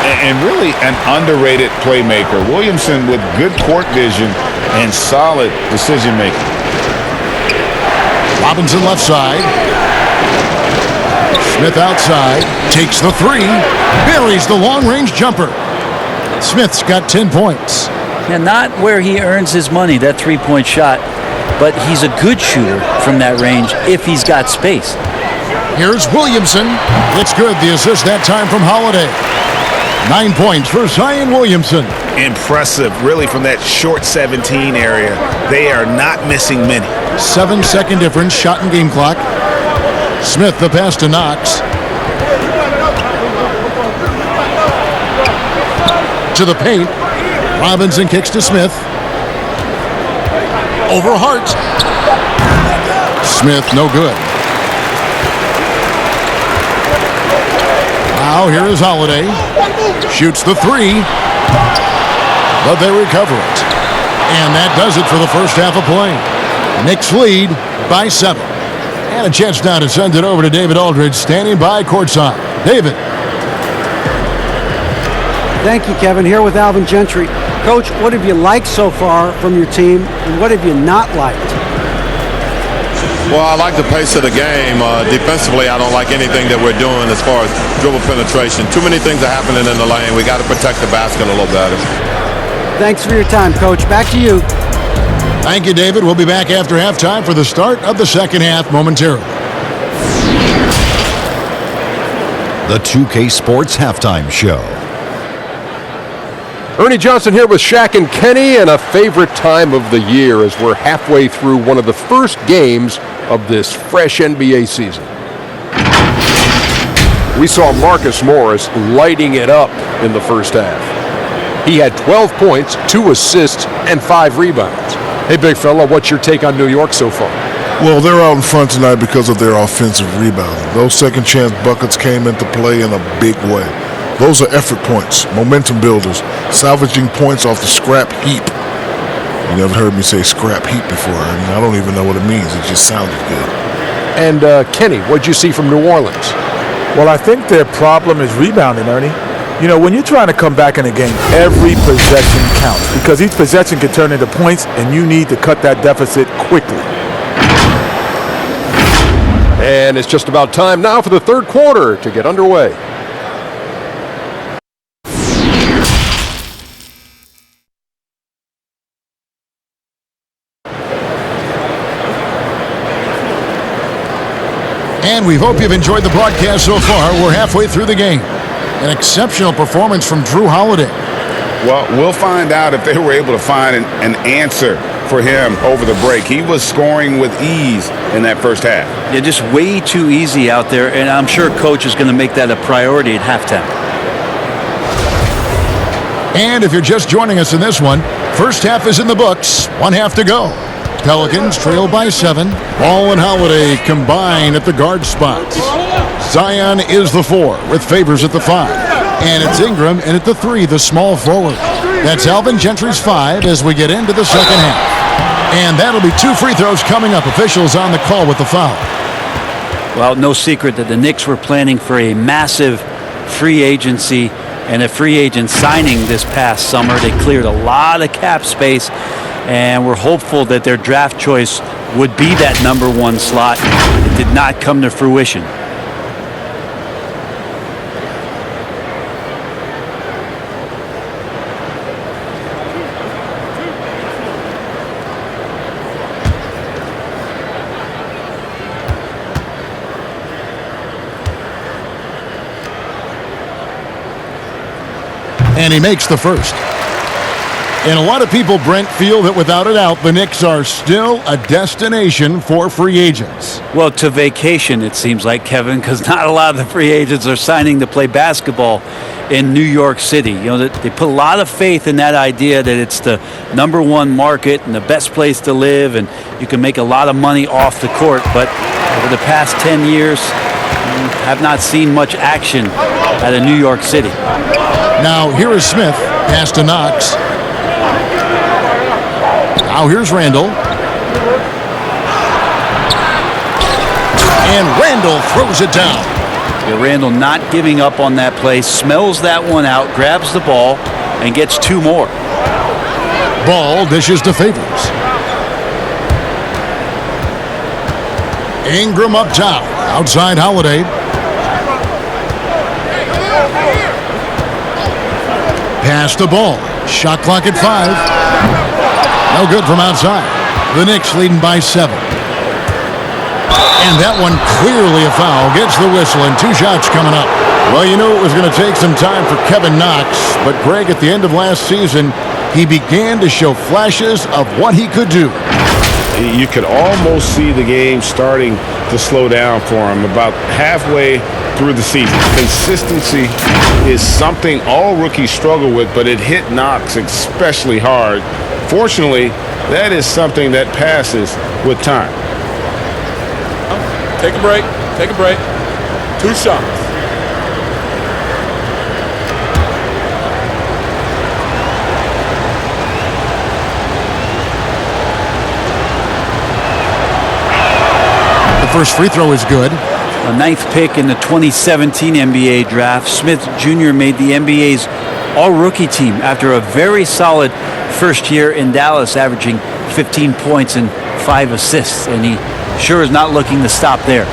And really an underrated playmaker. Williamson with good court vision and solid decision-making. Robinson left side. Smith outside. Takes the three. Buries the long-range jumper. Smith's got 10 points. And not where he earns his money, that three-point shot, but he's a good shooter from that range if he's got space. Here's Williamson. It's good. The assist that time from Holiday. 9 points for Zion Williamson. Impressive, really, from that short 17 area. They are not missing many. 7-second difference, shot and game clock. Smith, the pass to Knox. To the paint. Robinson kicks to Smith. Over Hart. Smith, no good. Now here is Holiday. Shoots the three. But they recover it. And that does it for the first half of play. Knicks lead by 7. And a chance now to send it over to David Aldridge, standing by courtside. David. Thank you, Kevin. Here with Alvin Gentry. Coach, what have you liked so far from your team, and what have you not liked? Well, I like the pace of the game. Defensively, I don't like anything that we're doing as far as dribble penetration. Too many things are happening in the lane. We got to protect the basket a little better. Thanks for your time, Coach. Back to you. Thank you, David. We'll be back after halftime for the start of the second half momentarily. The 2K Sports Halftime Show. Ernie Johnson here with Shaq and Kenny, and a favorite time of the year as we're halfway through one of the first games of this fresh NBA season. We saw Marcus Morris lighting it up in the first half. He had 12 points, 2 assists, and 5 rebounds. Hey, big fella, what's your take on New York so far? Well, they're out in front tonight because of their offensive rebounding. Those second chance buckets came into play in a big way. Those are effort points, momentum builders, salvaging points off the scrap heap. You never heard me say scrap heap before, Ernie. I don't even know what it means. It just sounded good. And Kenny, what'd you see from New Orleans? Well, I think their problem is rebounding, Ernie. You know, when you're trying to come back in a game, every possession counts because each possession can turn into points, and you need to cut that deficit quickly. And it's just about time now for the third quarter to get underway. And we hope you've enjoyed the broadcast so far. We're halfway through the game. An exceptional performance from Drew Holiday. Well, we'll find out if they were able to find an answer for him over the break. He was scoring with ease in that first half. Yeah, just way too easy out there, and I'm sure Coach is going to make that a priority at halftime. And if you're just joining us in this one, first half is in the books. 1 half to go. Pelicans trail by 7. Ball and Holiday combine at the guard spots. Zion is the 4 with Favors at the 5. And it's Ingram in at the 3, the small forward. That's Alvin Gentry's 5 as we get into the second half. And that'll be 2 free throws coming up. Officials on the call with the foul. Well, no secret that the Knicks were planning for a massive free agency and a free agent signing this past summer. They cleared a lot of cap space, and we're hopeful that their draft choice would be that number 1 slot. It did not come to fruition. And he makes the first. And a lot of people, Brent, feel that without a doubt, the Knicks are still a destination for free agents. Well, to vacation, it seems like, Kevin, because not a lot of the free agents are signing to play basketball in New York City. You know, they put a lot of faith in that idea that it's the number 1 market and the best place to live, and you can make a lot of money off the court. But over the past 10 years, have not seen much action out of New York City. Now, here is Smith. Pass to Knox. Now here's Randall. And Randall throws it down. Yeah, Randall not giving up on that play. Smells that one out, grabs the ball, and gets 2 more. Ball dishes to Favors. Ingram up top. Outside Holiday. Pass the ball. Shot clock at 5. No good from outside. The Knicks leading by 7. And that one clearly a foul. Gets the whistle and 2 shots coming up. Well, you knew it was going to take some time for Kevin Knox. But, Greg, at the end of last season, he began to show flashes of what he could do. You could almost see the game starting to slow down for him about halfway through the season. Consistency is something all rookies struggle with, but it hit Knox especially hard. Fortunately, that is something that passes with time. Take a break. Take a break. 2 shots. The first free throw is good. A 9th pick in the 2017 NBA draft, Smith Jr. made the NBA's all-rookie team after a very solid first year in Dallas, averaging 15 points and 5 assists, and he sure is not looking to stop there.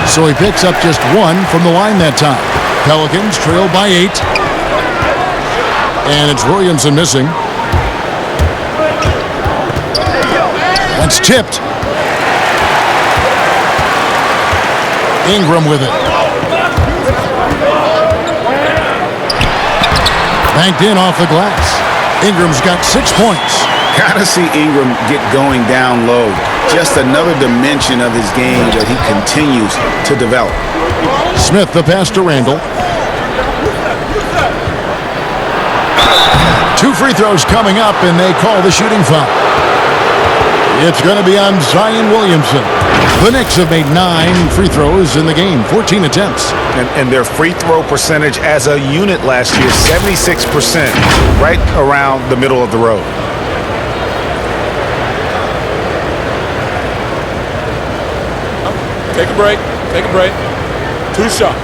So he picks up just 1 from the line that time. Pelicans trail by 8. And it's Williamson missing. That's tipped. Ingram with it. Banked in off the glass. Ingram's got 6 points. Gotta see Ingram get going down low. Just another dimension of his game that he continues to develop. Smith the pass to Randall. 2 free throws coming up, and they call the shooting foul. It's going to be on Zion Williamson. The Knicks have made 9 free throws in the game, 14 attempts. And their free throw percentage as a unit last year, 76%, right around the middle of the road. Take a break. Take a break. 2 shots.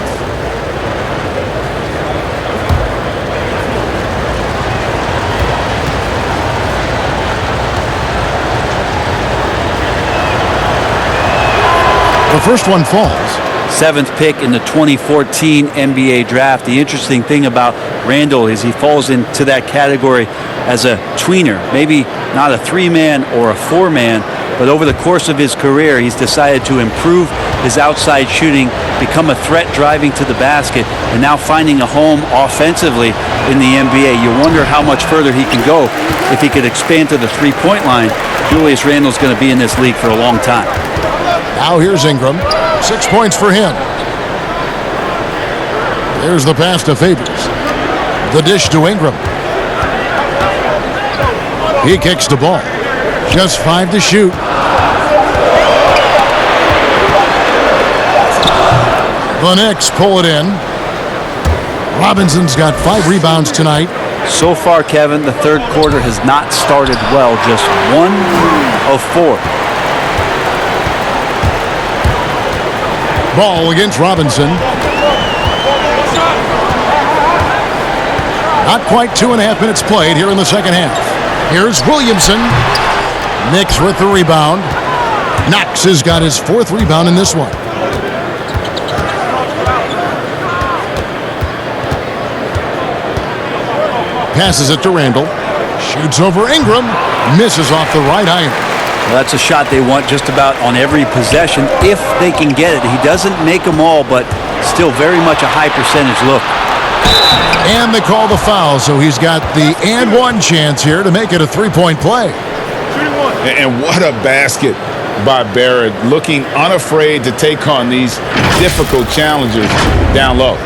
The first one falls. 7th pick in the 2014 NBA draft. The interesting thing about Randall is he falls into that category as a tweener. Maybe not a 3-man or a 4-man, but over the course of his career, he's decided to improve his outside shooting, become a threat driving to the basket, and now finding a home offensively in the NBA. You wonder how much further he can go if he could expand to the 3-point line. Julius Randle's going to be in this league for a long time. Now here's Ingram. 6 points for him. There's the pass to Favors. The dish to Ingram. He kicks the ball. Just 5 to shoot. The Knicks pull it in. Robinson's got 5 rebounds tonight. So far, Kevin, the third quarter has not started well. Just 1 of 4. Ball against Robinson. Not quite 2.5 minutes played here in the second half. Here's Williamson. Knicks with the rebound. Knox has got his 4th rebound in this one. Passes it to Randall. Shoots over Ingram. Misses off the right iron. Well, that's a shot they want just about on every possession if they can get it. He doesn't make them all, but still very much a high percentage look. And they call the foul, so he's got the and one chance here to make it a 3-point play. And what a basket by Barrett, looking unafraid to take on these difficult challenges down low.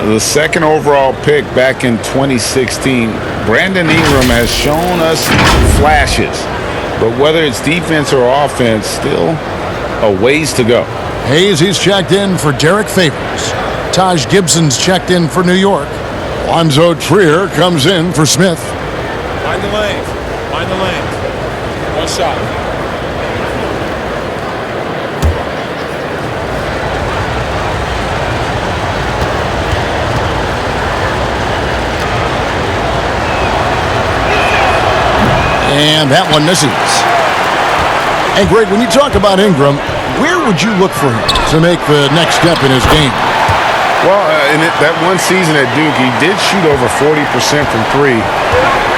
The 2nd overall pick back in 2016, Brandon Ingram has shown us flashes, but whether it's defense or offense, still a ways to go. Hayes, he's checked in for Derek Favors. Taj Gibson's checked in for New York. Lonzo Trier comes in for Smith. Mind the lane. Mind the lane. One shot. And that one misses. And Greg, when you talk about Ingram, where would you look for him to make the next step in his game? Well, in that one season at Duke, he did shoot over 40% from 3.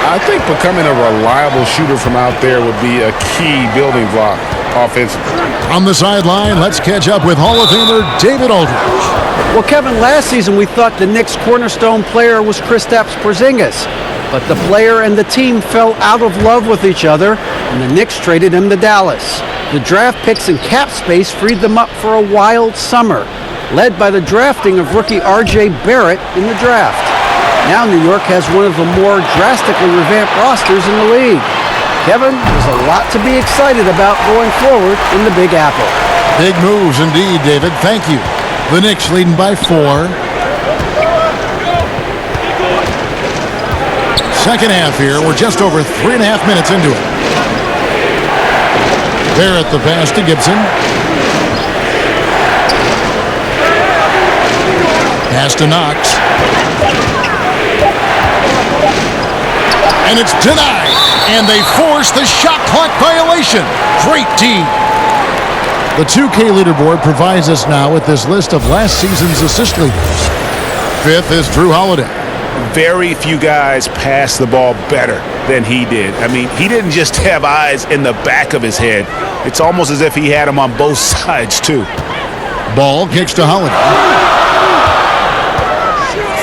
I think becoming a reliable shooter from out there would be a key building block offensively. On the sideline, let's catch up with Hall of Famer David Aldridge. Well, Kevin, last season we thought the Knicks' cornerstone player was Kristaps Porzingis. But the player and the team fell out of love with each other, and the Knicks traded him to Dallas. The draft picks and cap space freed them up for a wild summer, led by the drafting of rookie R.J. Barrett in the draft. Now New York has one of the more drastically revamped rosters in the league. Kevin, there's a lot to be excited about going forward in the Big Apple. Big moves indeed, David. Thank you. The Knicks leading by 4. Second half here. We're just over 3.5 minutes into it. Barrett the pass to Gibson. Pass to Knox. And it's denied. And they force the shot clock violation. Great team. The 2K leaderboard provides us now with this list of last season's assist leaders. 5th is Drew Holiday. Very few guys pass the ball better than he did. I mean, he didn't just have eyes in the back of his head. It's almost as if he had them on both sides, too. Ball kicks to Holiday.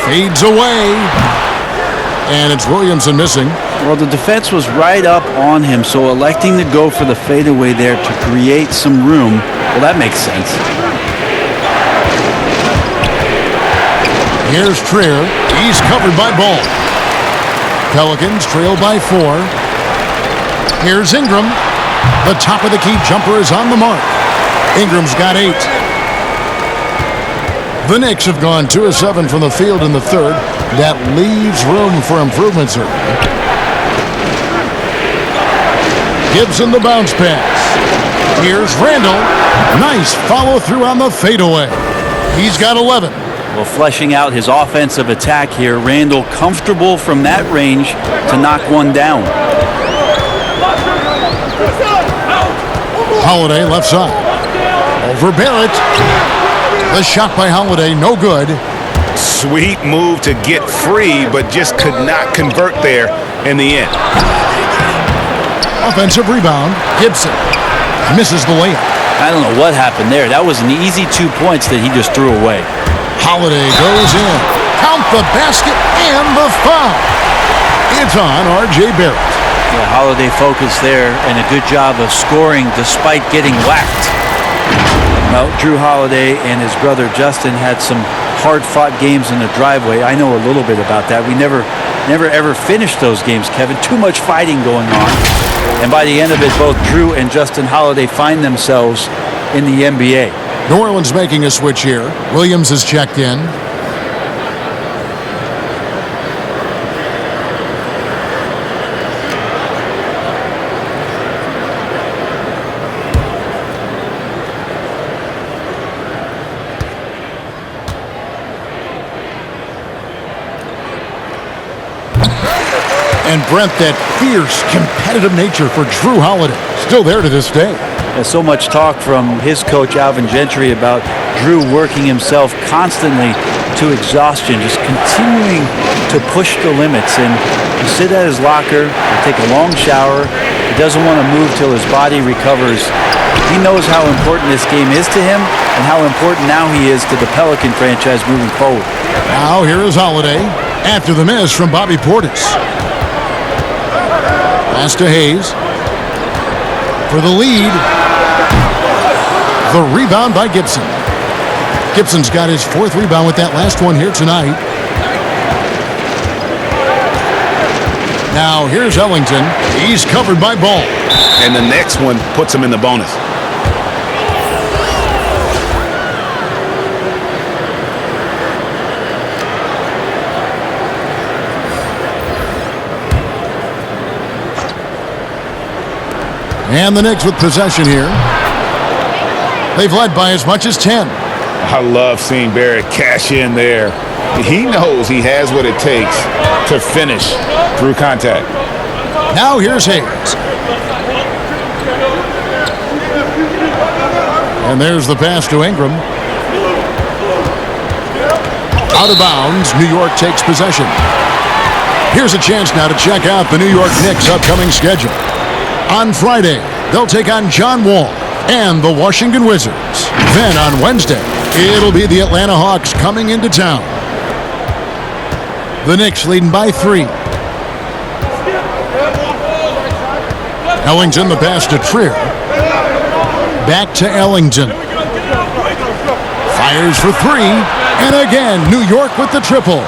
Fades away. And it's Williamson missing. Well, the defense was right up on him, so electing to go for the fadeaway there to create some room, well, that makes sense. Here's Trier. He's covered by Ball. Pelicans trail by 4. Here's Ingram. The top of the key jumper is on the mark. Ingram's got 8. The Knicks have gone 2 of 7 from the field in the 3rd. That leaves room for improvement, sir. Gibson the bounce pass. Here's Randall. Nice follow through on the fadeaway. He's got 11. Well, fleshing out his offensive attack here, Randall comfortable from that range to knock one down. Holiday left side. Over Barrett. The shot by Holiday, no good. Sweet move to get free, but just could not convert there in the end. Offensive rebound. Gibson misses the layup. I don't know what happened there. That was an easy 2 points that he just threw away. Holiday goes in. Count the basket and the foul. It's on R.J. Barrett. Yeah, Holiday focused there and a good job of scoring despite getting whacked. Well, Drew Holiday and his brother Justin had some hard-fought games in the driveway. I know a little bit about that. We never ever finished those games, Kevin. Too much fighting going on. And by the end of it, both Drew and Justin Holiday find themselves in the NBA. New Orleans making a switch here. Williams is checked in. And Brent, that fierce, competitive nature for Drew Holiday, still there to this day. There's so much talk from his coach, Alvin Gentry, about Drew working himself constantly to exhaustion, just continuing to push the limits. And you sit at his locker, you take a long shower, he doesn't want to move till his body recovers. He knows how important this game is to him and how important now he is to the Pelican franchise moving forward. Now here is Holiday after the miss from Bobby Portis. Pass to Hayes. For the lead. The rebound by Gibson. Gibson's got his 4th rebound with that last one here tonight. Now here's Ellington. He's covered by Ball. And the next one puts him in the bonus. And the Knicks with possession here. They've led by as much as 10. I love seeing Barrett cash in there. He knows he has what it takes to finish through contact. Now here's Hayes. And there's the pass to Ingram. Out of bounds, New York takes possession. Here's a chance now to check out the New York Knicks' upcoming schedule. On Friday, they'll take on John Wall and the Washington Wizards. Then on Wednesday, it'll be the Atlanta Hawks coming into town. The Knicks leading by 3. Ellington, the pass to Trier. Back to Ellington. Fires for 3. And again, New York with the triple.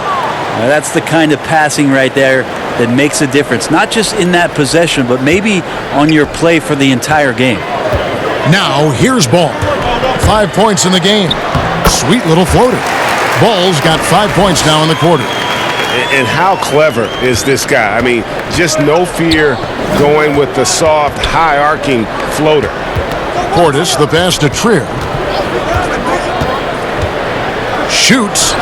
Now that's the kind of passing right there that makes a difference, not just in that possession, but maybe on your play for the entire game. Now, here's Ball. 5 points in the game. Sweet little floater. Ball's got 5 points now in the quarter. And how clever is this guy? I mean, just no fear going with the soft, high-arcing floater. Portis, the pass to Trier. Shoots.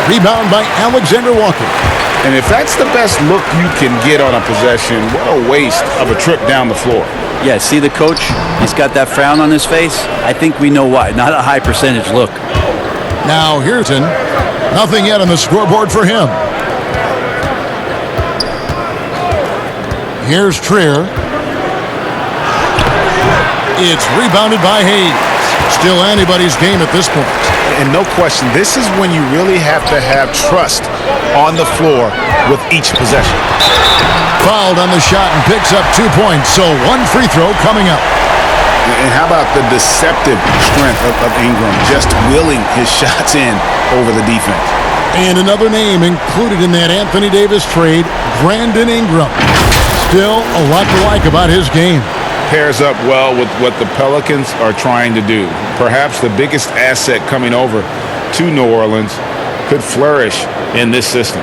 Rebound by Alexander Walker. And if that's the best look you can get on a possession, what a waste of a trip down the floor. Yeah, see the coach? He's got that frown on his face. I think we know why. Not a high percentage look. Now Hirton. Nothing yet on the scoreboard for him. Here's Trier. It's rebounded by Hayes. Still anybody's game at this point. And no question, this is when you really have to have trust on the floor with each possession. Fouled on the shot and picks up 2 points, so 1 free throw coming up. And how about the deceptive strength of Ingram, just willing his shots in over the defense. And another name included in that Anthony Davis trade, Brandon Ingram. Still a lot to like about his game. Pairs up well with what the Pelicans are trying to do. Perhaps the biggest asset coming over to New Orleans could flourish in this system.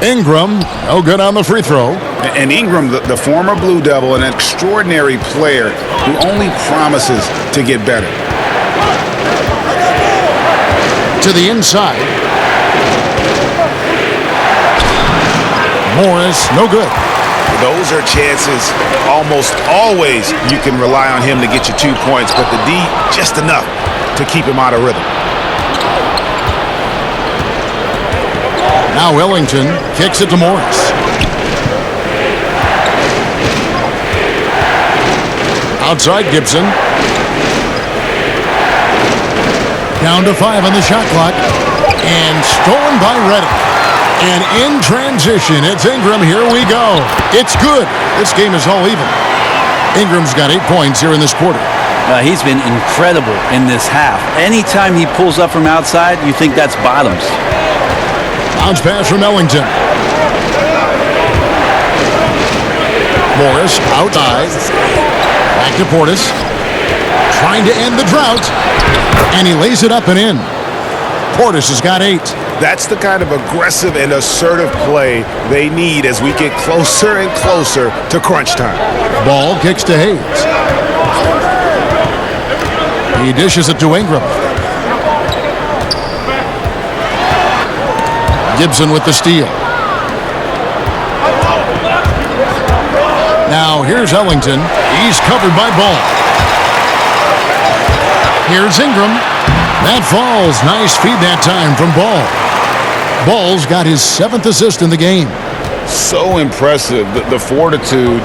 Ingram, no good on the free throw. And Ingram, the former Blue Devil, an extraordinary player who only promises to get better. To the inside. Morris, no good. Those are chances almost always you can rely on him to get you 2 points, but the D just enough to keep him out of rhythm. Now Ellington kicks it to Morris. Outside Gibson. Down to 5 on the shot clock. And stolen by Reddick. And in transition, it's Ingram. Here we go. It's good. This game is all even. Ingram's got 8 points here in this quarter. He's been incredible in this half. Anytime he pulls up from outside, you think that's bottoms. Bounce pass from Ellington. Morris outside. Back to Portis. Trying to end the drought. And he lays it up and in. Portis has got 8. That's the kind of aggressive and assertive play they need as we get closer and closer to crunch time. Ball kicks to Hayes. He dishes it to Ingram. Gibson with the steal. Now here's Ellington. He's covered by Ball. Here's Ingram. That falls. Nice feed that time from Ball. Ball's got his 7th assist in the game. So impressive, the fortitude,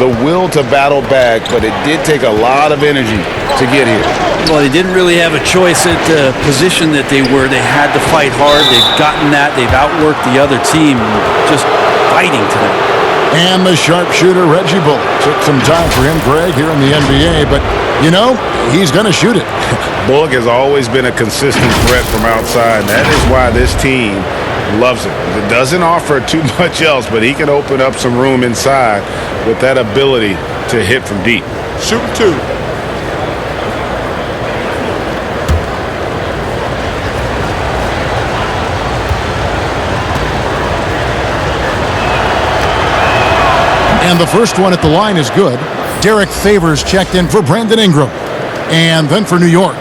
the will to battle back, but it did take a lot of energy to get here. Well, they didn't really have a choice at the position that they were. They had to fight hard. They've gotten that. They've outworked the other team, just fighting to them. And the sharpshooter, Reggie Bullock. Took some time for him, Greg, here in the NBA, but, you know, he's going to shoot it. Bullock has always been a consistent threat from outside. That is why this team loves him. It doesn't offer too much else, but he can open up some room inside with that ability to hit from deep. Shooting 2. And the first one at the line is good. Derek Favors checked in for Brandon Ingram. And then for New York,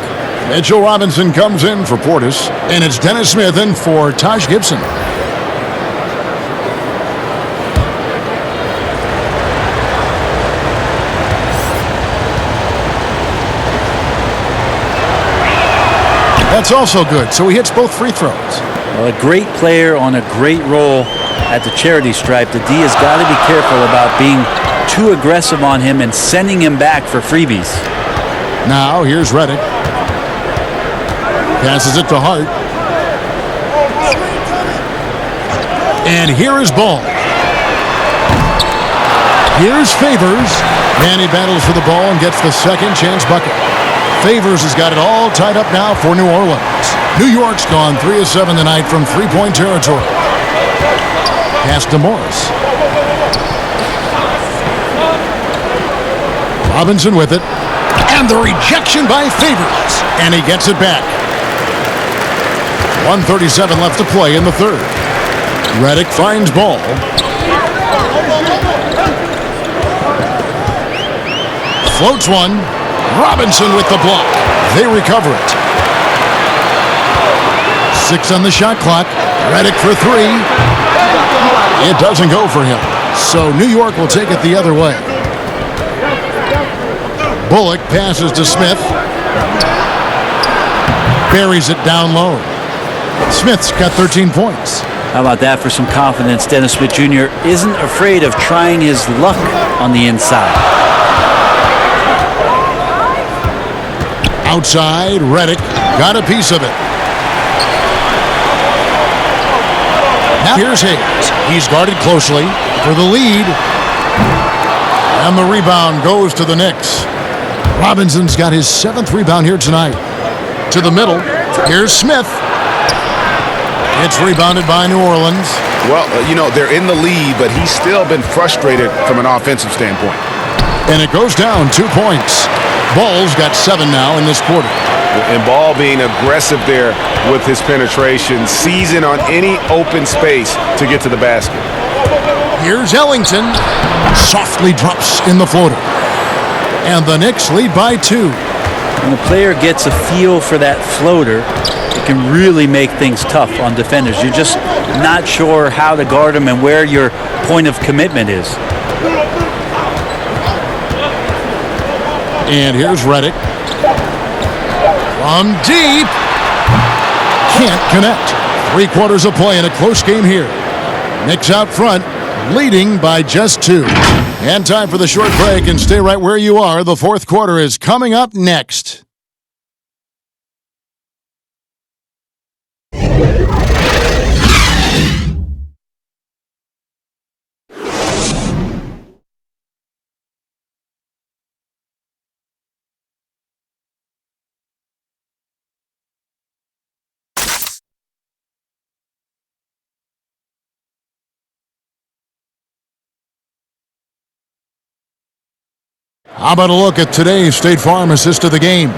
Mitchell Robinson comes in for Portis. And it's Dennis Smith in for Taj Gibson. That's also good, so he hits both free throws. Well, a great player on a great role at the charity stripe. The D has got to be careful about being too aggressive on him and sending him back for freebies. Now here's Redick. Passes it to Hart. And here is Ball. Here's Favors. And he battles for the ball and gets the second chance bucket. Favors has got it all tied up now for New Orleans. New York's gone 3 of 7 tonight from three-point territory. Pass to Morris. Robinson with it. And the rejection by Favors. And he gets it back. 1:37 left to play in the third. Redick finds Ball. Floats one. Robinson with the block. They recover it. 6 on the shot clock. Redick for 3. It doesn't go for him. So New York will take it the other way. Bullock passes to Smith. Buries it down low. Smith's got 13 points. How about that for some confidence? Dennis Smith Jr. isn't afraid of trying his luck on the inside. Outside, Redick got a piece of it. Now here's Hayes. He's guarded closely for the lead. And the rebound goes to the Knicks. Robinson's got his 7th rebound here tonight. To the middle. Here's Smith. It's rebounded by New Orleans. Well, you know, they're in the lead, but he's still been frustrated from an offensive standpoint. And it goes down 2 points. Ball's got 7 now in this quarter. And Ball being aggressive there with his penetration, seizing on any open space to get to the basket. Here's Ellington. Softly drops in the floater. And the Knicks lead by 2. When a player gets a feel for that floater, it can really make things tough on defenders. You're just not sure how to guard them and where your point of commitment is. And here's Redick. From deep. Can't connect. 3 quarters of play in a close game here. Knicks out front, leading by just 2. And time for the short break, and stay right where you are. The 4th quarter is coming up next. How about a look at today's State Farm assist of the game?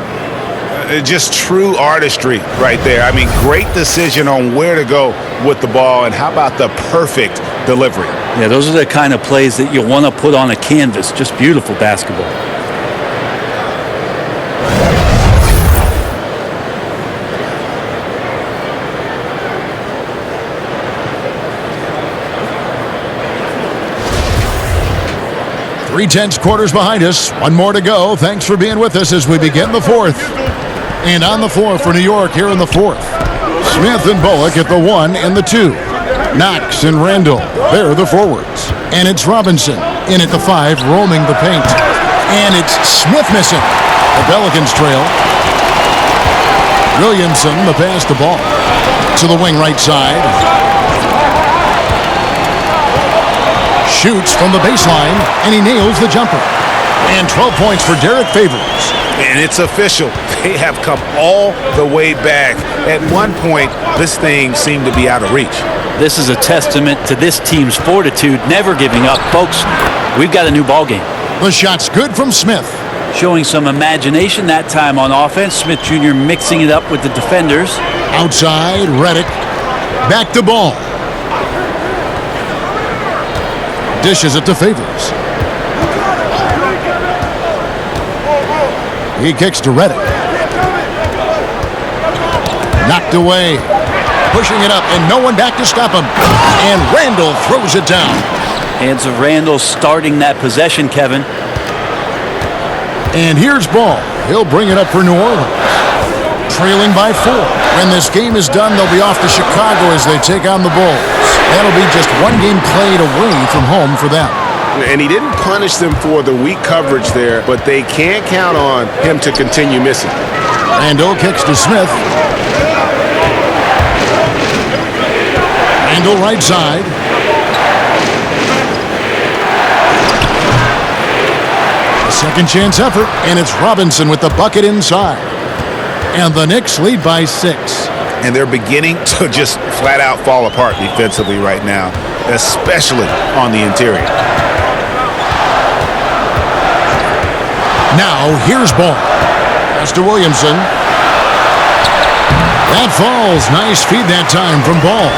Just true artistry right there. I mean, great decision on where to go with the ball, and how about the perfect delivery? Yeah, those are the kind of plays that you want to put on a canvas. Just beautiful basketball. Three-tenths quarters behind us. One more to go. Thanks for being with us as we begin the fourth. And on the floor for New York here in the fourth, Smith and Bullock at the 1 and the 2. Knox and Randall, they're the forwards. And it's Robinson in at the 5, roaming the paint. And it's Smith missing. The Pelicans trail. Williamson, the pass to Ball. To the wing right side. Shoots from the baseline, and he nails the jumper. And 12 points for Derek Favors. And it's official. They have come all the way back. At one point, this thing seemed to be out of reach. This is a testament to this team's fortitude, never giving up. Folks, we've got a new ball game. The shot's good from Smith. Showing some imagination that time on offense. Smith Jr. mixing it up with the defenders. Outside, Reddick. Back to Ball. Dishes it to Favors. He kicks to Reddick. Knocked away. Pushing it up, and no one back to stop him. And Randall throws it down. Hands of Randall starting that possession, Kevin. And here's Ball. He'll bring it up for New Orleans. Trailing by 4. When this game is done, they'll be off to Chicago as they take on the Bulls. That'll be just one game played away from home for them. And he didn't punish them for the weak coverage there, but they can't count on him to continue missing. Randall kicks to Smith. Randall right side. A second chance effort, and it's Robinson with the bucket inside. And the Knicks lead by 6. And they're beginning to just flat out fall apart defensively right now, especially on the interior. Now, here's Ball. Pass to Williamson. That falls. Nice feed that time from Ball.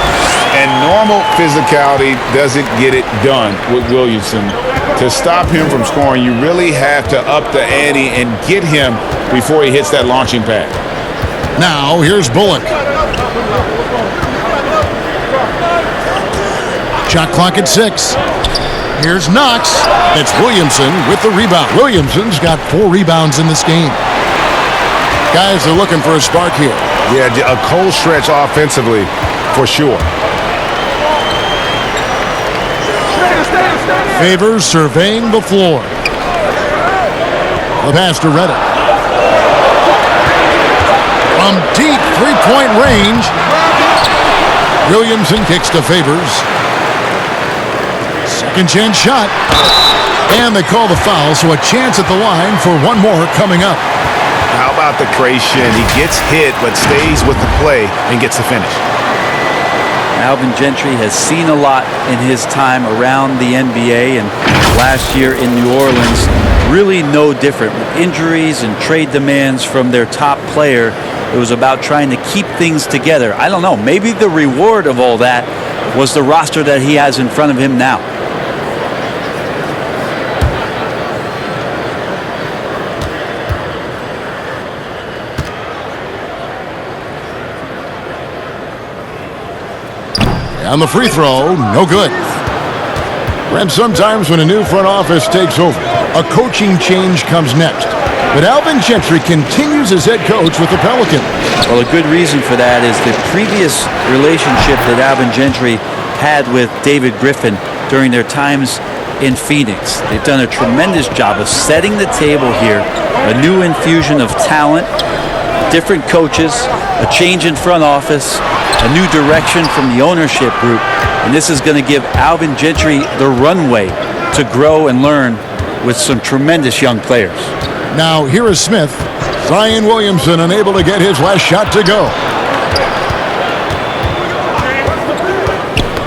And normal physicality doesn't get it done with Williamson. To stop him from scoring, you really have to up the ante and get him before he hits that launching pad. Now, here's Bullock. Shot clock at 6. Here's Knox. It's Williamson with the rebound. Williamson's got 4 rebounds in this game. Guys are looking for a spark here. Yeah, a cold stretch offensively for sure. Favors surveying the floor. The pass to Reddick. From deep three-point range, Williamson kicks to Favors. Second chance shot. And they call the foul, so a chance at the line for one more coming up. How about the creation? He gets hit but stays with the play and gets the finish. Alvin Gentry has seen a lot in his time around the NBA, and last year in New Orleans, really no different. With injuries and trade demands from their top player, it was about trying to keep things together. I don't know, maybe the reward of all that was the roster that he has in front of him now. On the free throw, no good. And sometimes when a new front office takes over, a coaching change comes next. But Alvin Gentry continues as head coach with the Pelicans. Well, a good reason for that is the previous relationship that Alvin Gentry had with David Griffin during their times in Phoenix. They've done a tremendous job of setting the table here, a new infusion of talent, different coaches, a change in front office, a new direction from the ownership group, and this is going to give Alvin Gentry the runway to grow and learn with some tremendous young players. Now here is Smith. Zion Williamson unable to get his last shot to go.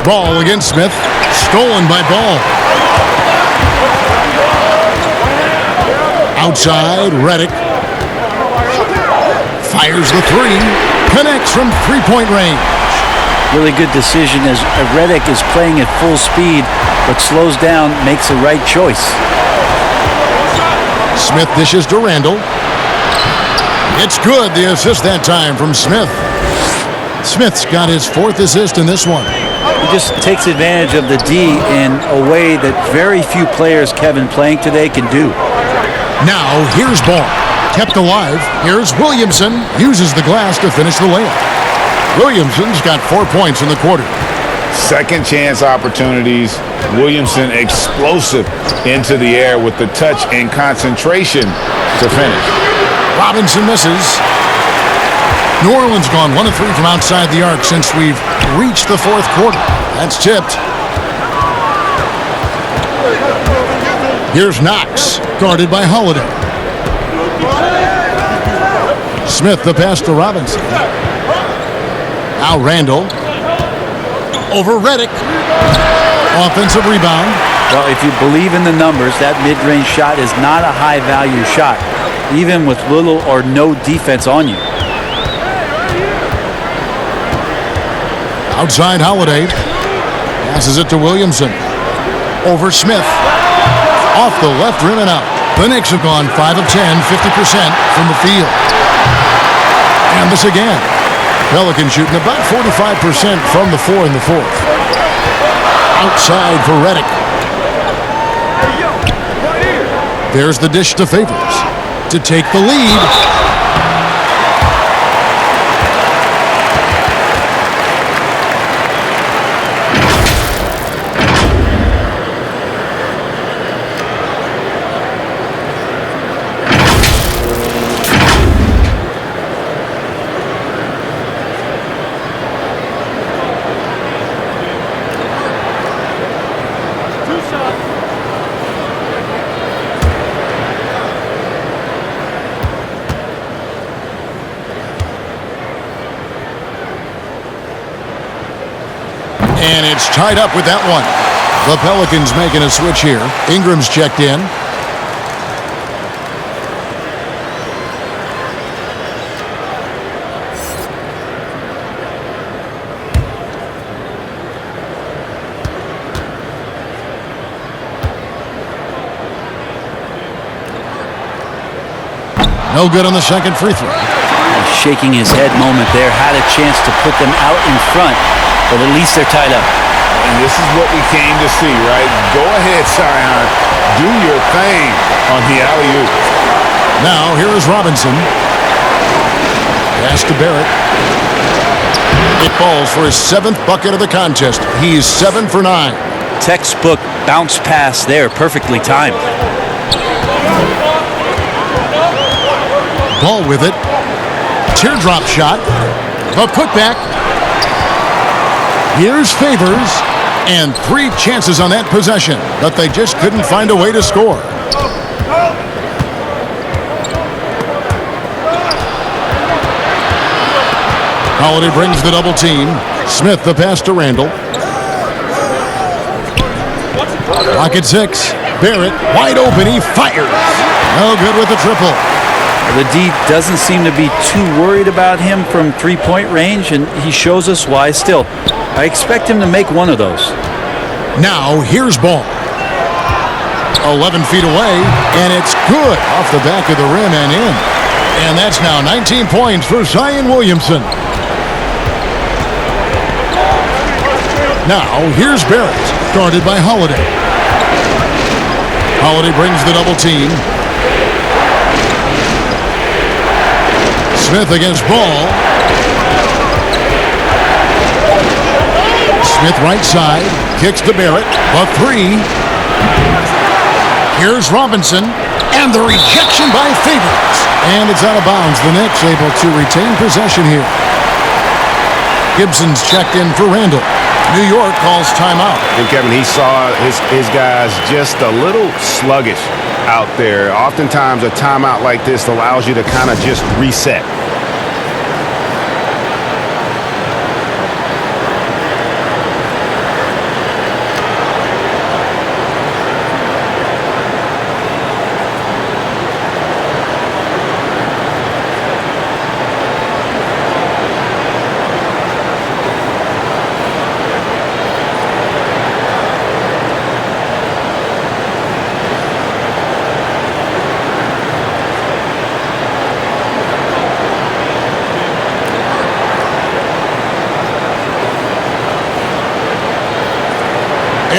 Ball against Smith. Stolen by Ball. Outside, Reddick. Fires the three. Connects from three-point range. Really good decision as Redick is playing at full speed, but slows down, makes the right choice. Smith dishes to Randall. It's good, the assist that time from Smith. Smith's got his fourth assist in this one. He just takes advantage of the D in a way that very few players, Kevin, playing today can do. Now, here's Ball. Kept alive. Here's Williamson. Uses the glass to finish the layup. Williamson's got 4 points in the quarter. Second chance opportunities. Williamson explosive into the air with the touch and concentration to finish. Robinson misses. New Orleans gone 1 of 3 from outside the arc since we've reached the fourth quarter. That's tipped. Here's Knox, guarded by Holiday. Smith the pass to Robinson. Now Randall. Over Redick. Offensive rebound. Well, if you believe in the numbers, that mid-range shot is not a high-value shot, even with little or no defense on you. Outside Holiday. Passes it to Williamson. Over Smith. Off the left rim and out. The Knicks have gone 5 of 10, 50% from the field. And this again. Pelicans shooting about 45% from the floor in the fourth. Outside for Redick. There's the dish to Favors to take the lead. And it's tied up with that one. The Pelicans making a switch here. Ingram's checked in. No good on the second free throw. Shaking his head moment there. Had a chance to put them out in front, but at least they're tied up. And this is what we came to see, right? Go ahead, Zion. Do your thing on the alley-oop. Now, here is Robinson. Pass to Barrett. It falls for his 7th bucket of the contest. He's 7 for 9. Textbook bounce pass there, perfectly timed. Ball with it. Teardrop shot. A putback. Here's Favors. And 3 chances on that possession, but they just couldn't find a way to score. Holiday brings the double team. Smith the pass to Randall. Clock at 6. Barrett wide open. He fires. No good with the triple. The D doesn't seem to be too worried about him from three-point range, and he shows us why still. I expect him to make one of those. Now, here's Ball. 11 feet away, and it's good off the back of the rim and in. And that's now 19 points for Zion Williamson. Now, here's Barrett, guarded by Holiday. Holiday brings the double team. Smith against Ball. Smith right side, kicks to Barrett, a 3. Here's Robinson, and the rejection by Favors. And it's out of bounds. The Knicks able to retain possession here. Gibson's checked in for Randall. New York calls timeout. And Kevin, he saw his guys just a little sluggish out there. Oftentimes a timeout like this allows you to kind of just reset.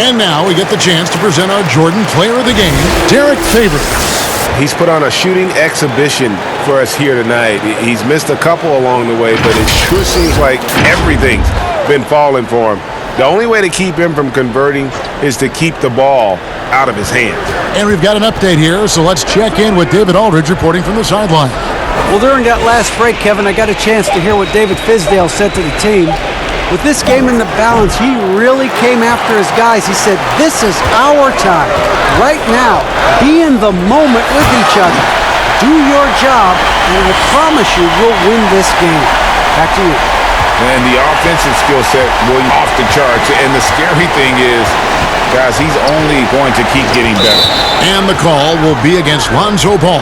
And now we get the chance to present our Jordan Player of the Game, Derek Favors. He's put on a shooting exhibition for us here tonight. He's missed a couple along the way, but it sure seems like everything's been falling for him. The only way to keep him from converting is to keep the ball out of his hands. And we've got an update here, so let's check in with David Aldridge reporting from the sideline. Well, during that last break, Kevin, I got a chance to hear what David Fizdale said to the team. With this game in the balance, he really came after his guys. He said, this is our time. Right now, be in the moment with each other. Do your job, and I promise you we'll win this game. Back to you. And the offensive skill set will off the charts. And the scary thing is, guys, he's only going to keep getting better. And the call will be against Lonzo Ball.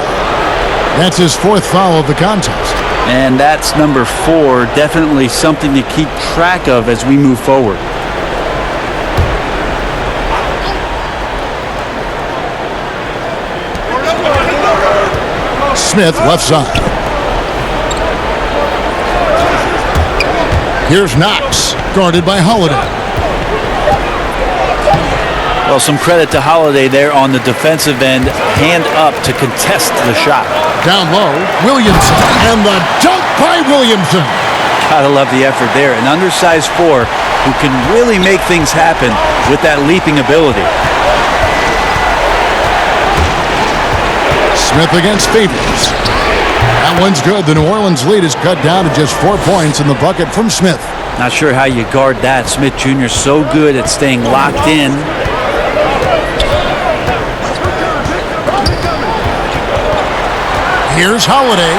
That's his 4th foul of the contest. And that's number 4, definitely something to keep track of as we move forward. Smith left side. Here's Knox, guarded by Holiday. Well, some credit to Holiday there on the defensive end, hand up to contest the shot. Down low, Williamson, and the dunk by Williamson. Gotta love the effort there. An undersized 4 who can really make things happen with that leaping ability. Smith against Favors. That one's good. The New Orleans lead is cut down to just 4 points in the bucket from Smith. Not sure how you guard that. Smith Jr. so good at staying locked in. Here's Holiday.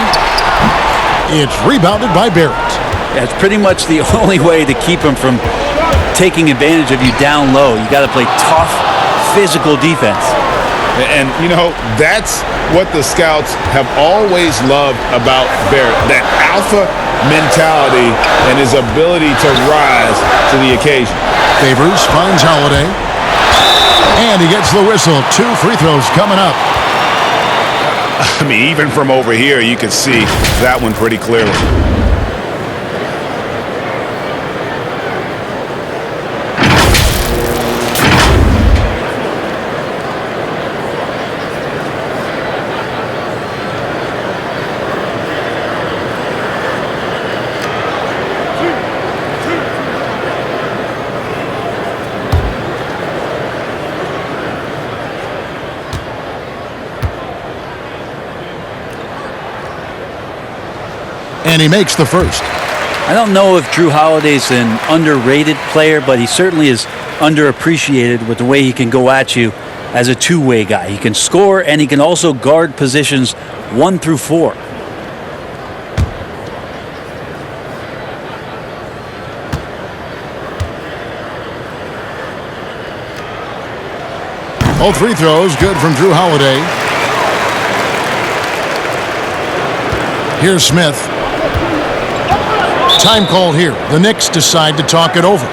It's rebounded by Barrett. Yeah, it's pretty much the only way to keep him from taking advantage of you down low. You got to play tough, physical defense. And, you know, that's what the scouts have always loved about Barrett, that alpha mentality and his ability to rise to the occasion. Favors finds Holiday. And he gets the whistle. 2 free throws coming up. I mean, even from over here, you can see that one pretty clearly. And he makes the first. I don't know if Drew Holiday's an underrated player, but he certainly is underappreciated with the way he can go at you as a two-way guy. He can score, and he can also guard positions 1 through 4. All free throws good from Drew Holiday. Here's Smith. Time called here. The Knicks decide to talk it over.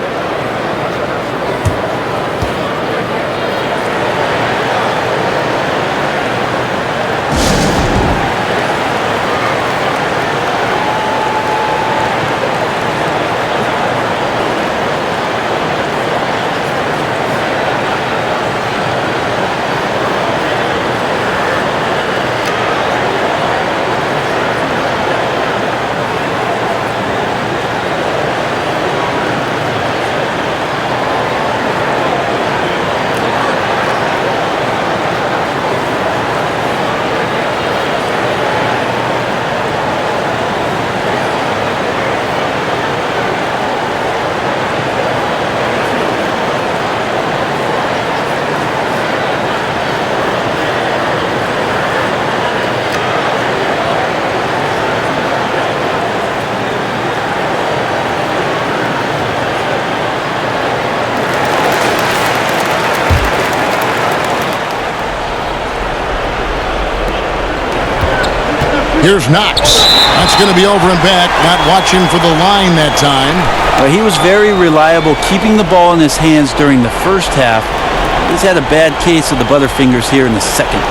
Here's Knox. That's going to be over and back. Not watching for the line that time. Well, he was very reliable, keeping the ball in his hands during the first half. He's had a bad case of the butterfingers here in the second.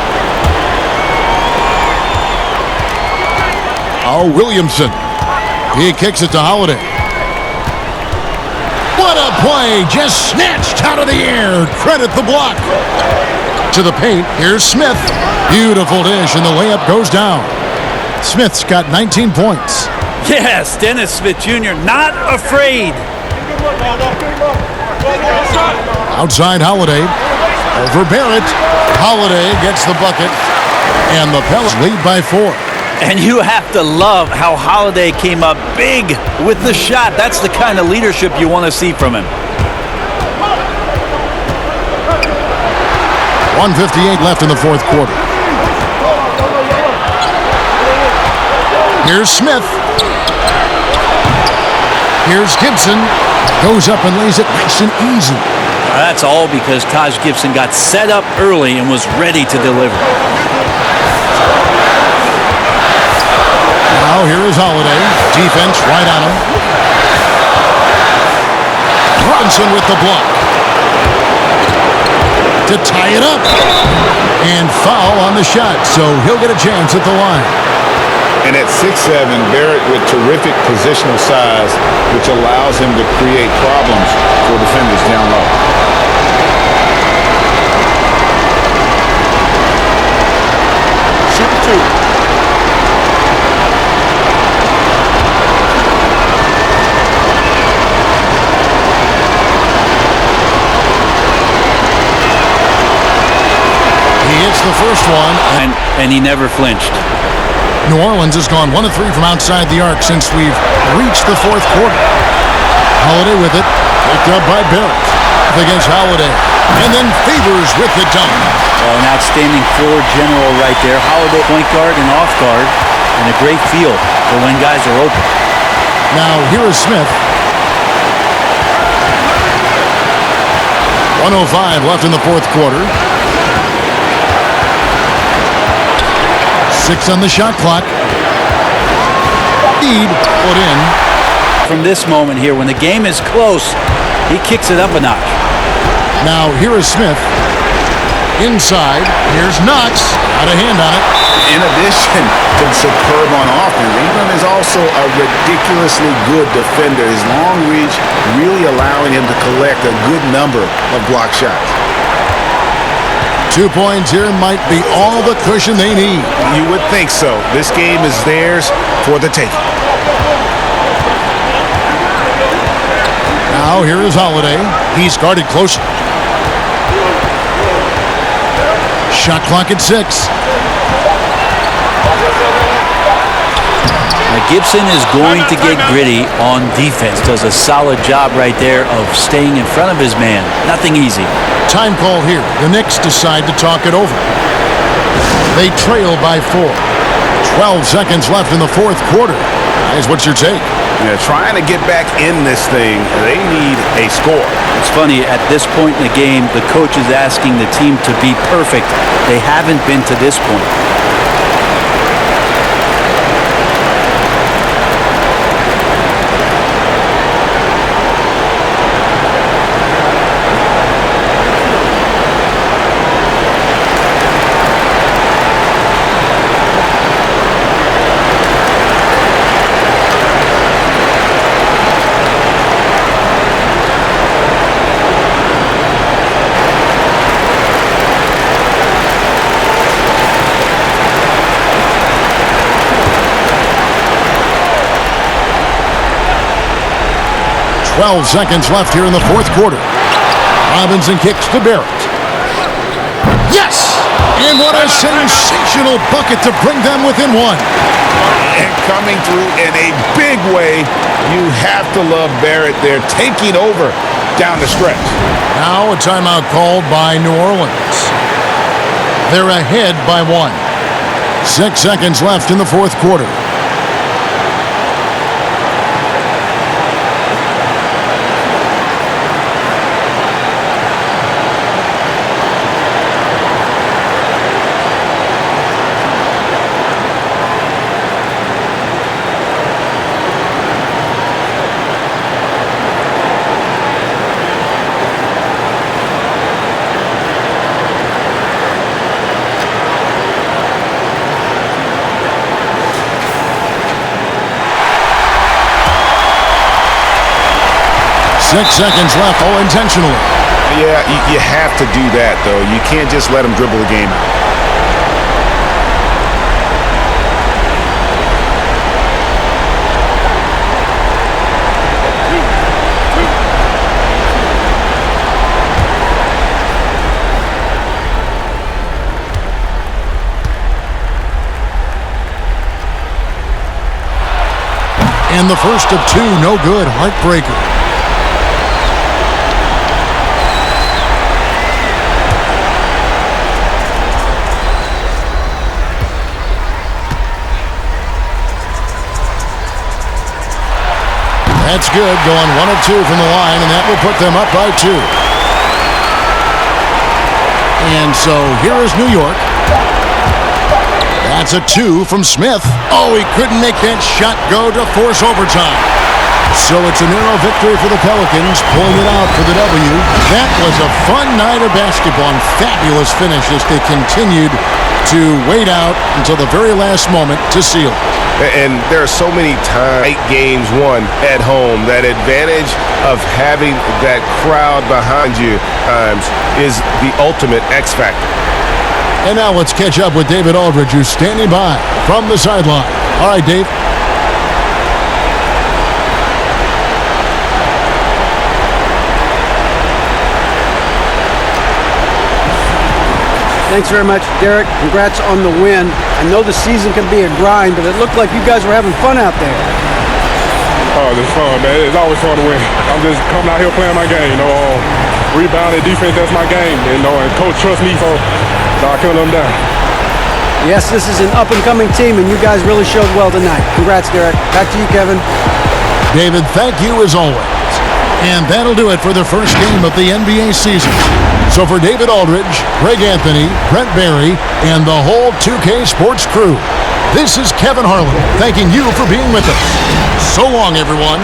Oh, Williamson. He kicks it to Holiday. What a play, just snatched out of the air. Credit the block. To the paint, here's Smith. Beautiful dish, and the layup goes down. Smith's got 19 points. Yes, Dennis Smith Jr. not afraid. Outside Holiday. Over Barrett. Holiday gets the bucket. And the Pelicans lead by 4. And you have to love how Holiday came up big with the shot. That's the kind of leadership you want to see from him. 1:58 left in the fourth quarter. Here's Smith. Here's Gibson. Goes up and lays it nice and easy. That's all because Taj Gibson got set up early and was ready to deliver. Now here is Holiday. Defense right on him. Robinson with the block. To tie it up. And foul on the shot, so he'll get a chance at the line. And at 6'7", Barrett with terrific positional size, which allows him to create problems for defenders down low. Shoot 2. The first one. And he never flinched. New Orleans has gone 1 of 3 from outside the arc since we've reached the fourth quarter. Holiday with it. Picked up by Barrett. Against Holiday. And then Favors with the dunk. An outstanding floor general right there. Holiday point guard and off guard. And a great feel for when guys are open. Now here is Smith. 1:05 left in the fourth quarter. 6 on the shot clock. Lead put in. From this moment here, when the game is close, he kicks it up a notch. Now here is Smith. Inside. Here's Knox. Got a hand on it. In addition to superb on offense, Ingram is also a ridiculously good defender. His long reach really allowing him to collect a good number of block shots. 2 points here might be all the cushion they need. You would think so. This game is theirs for the taking. Now here is Holiday. He's guarded close. Shot clock at 6. Now Gibson is going to get gritty on defense. Does a solid job right there of staying in front of his man. Nothing easy. Time call here. The Knicks decide to talk it over. They trail by 4. 12 seconds left in the fourth quarter. Guys, what's your take? Yeah, trying to get back in this thing, they need a score. It's funny, at this point in the game, the coach is asking the team to be perfect. They haven't been to this point. Seconds left here in the fourth quarter. Robinson kicks to Barrett. Yes! And what a sensational bucket to bring them within 1. And coming through in a big way, you have to love Barrett there, taking over down the stretch. Now a timeout called by New Orleans. They're ahead by 1. 6 seconds left in the fourth quarter. 6 seconds left, all intentionally. Yeah, you have to do that, though. You can't just let him dribble the game out. And the first of 2, no good, heartbreaker. That's good, going 1 of 2 from the line, and that will put them up by 2. And so here is New York. That's a 2 from Smith. Oh, he couldn't make that shot go to force overtime. So it's a narrow victory for the Pelicans, pulling it out for the W. That was a fun night of basketball and fabulous finish as they continued to wait out until the very last moment to seal it. And there are so many times, 8 games won at home, that advantage of having that crowd behind you is the ultimate X factor. And now let's catch up with David Aldridge, who's standing by from the sideline. All right, Dave. Thanks very much, Derek. Congrats on the win. I know the season can be a grind, but it looked like you guys were having fun out there. Oh, it's fun, man. It's always fun to win. I'm just coming out here playing my game. Rebounding, defense, that's my game. And coach trusts me, so I can't let him down. Yes, this is an up-and-coming team, and you guys really showed well tonight. Congrats, Derek. Back to you, Kevin. David, thank you as always. And that'll do it for the first game of the NBA season. So for David Aldridge, Greg Anthony, Brent Barry, and the whole 2K Sports crew, this is Kevin Harlan thanking you for being with us. So long, everyone.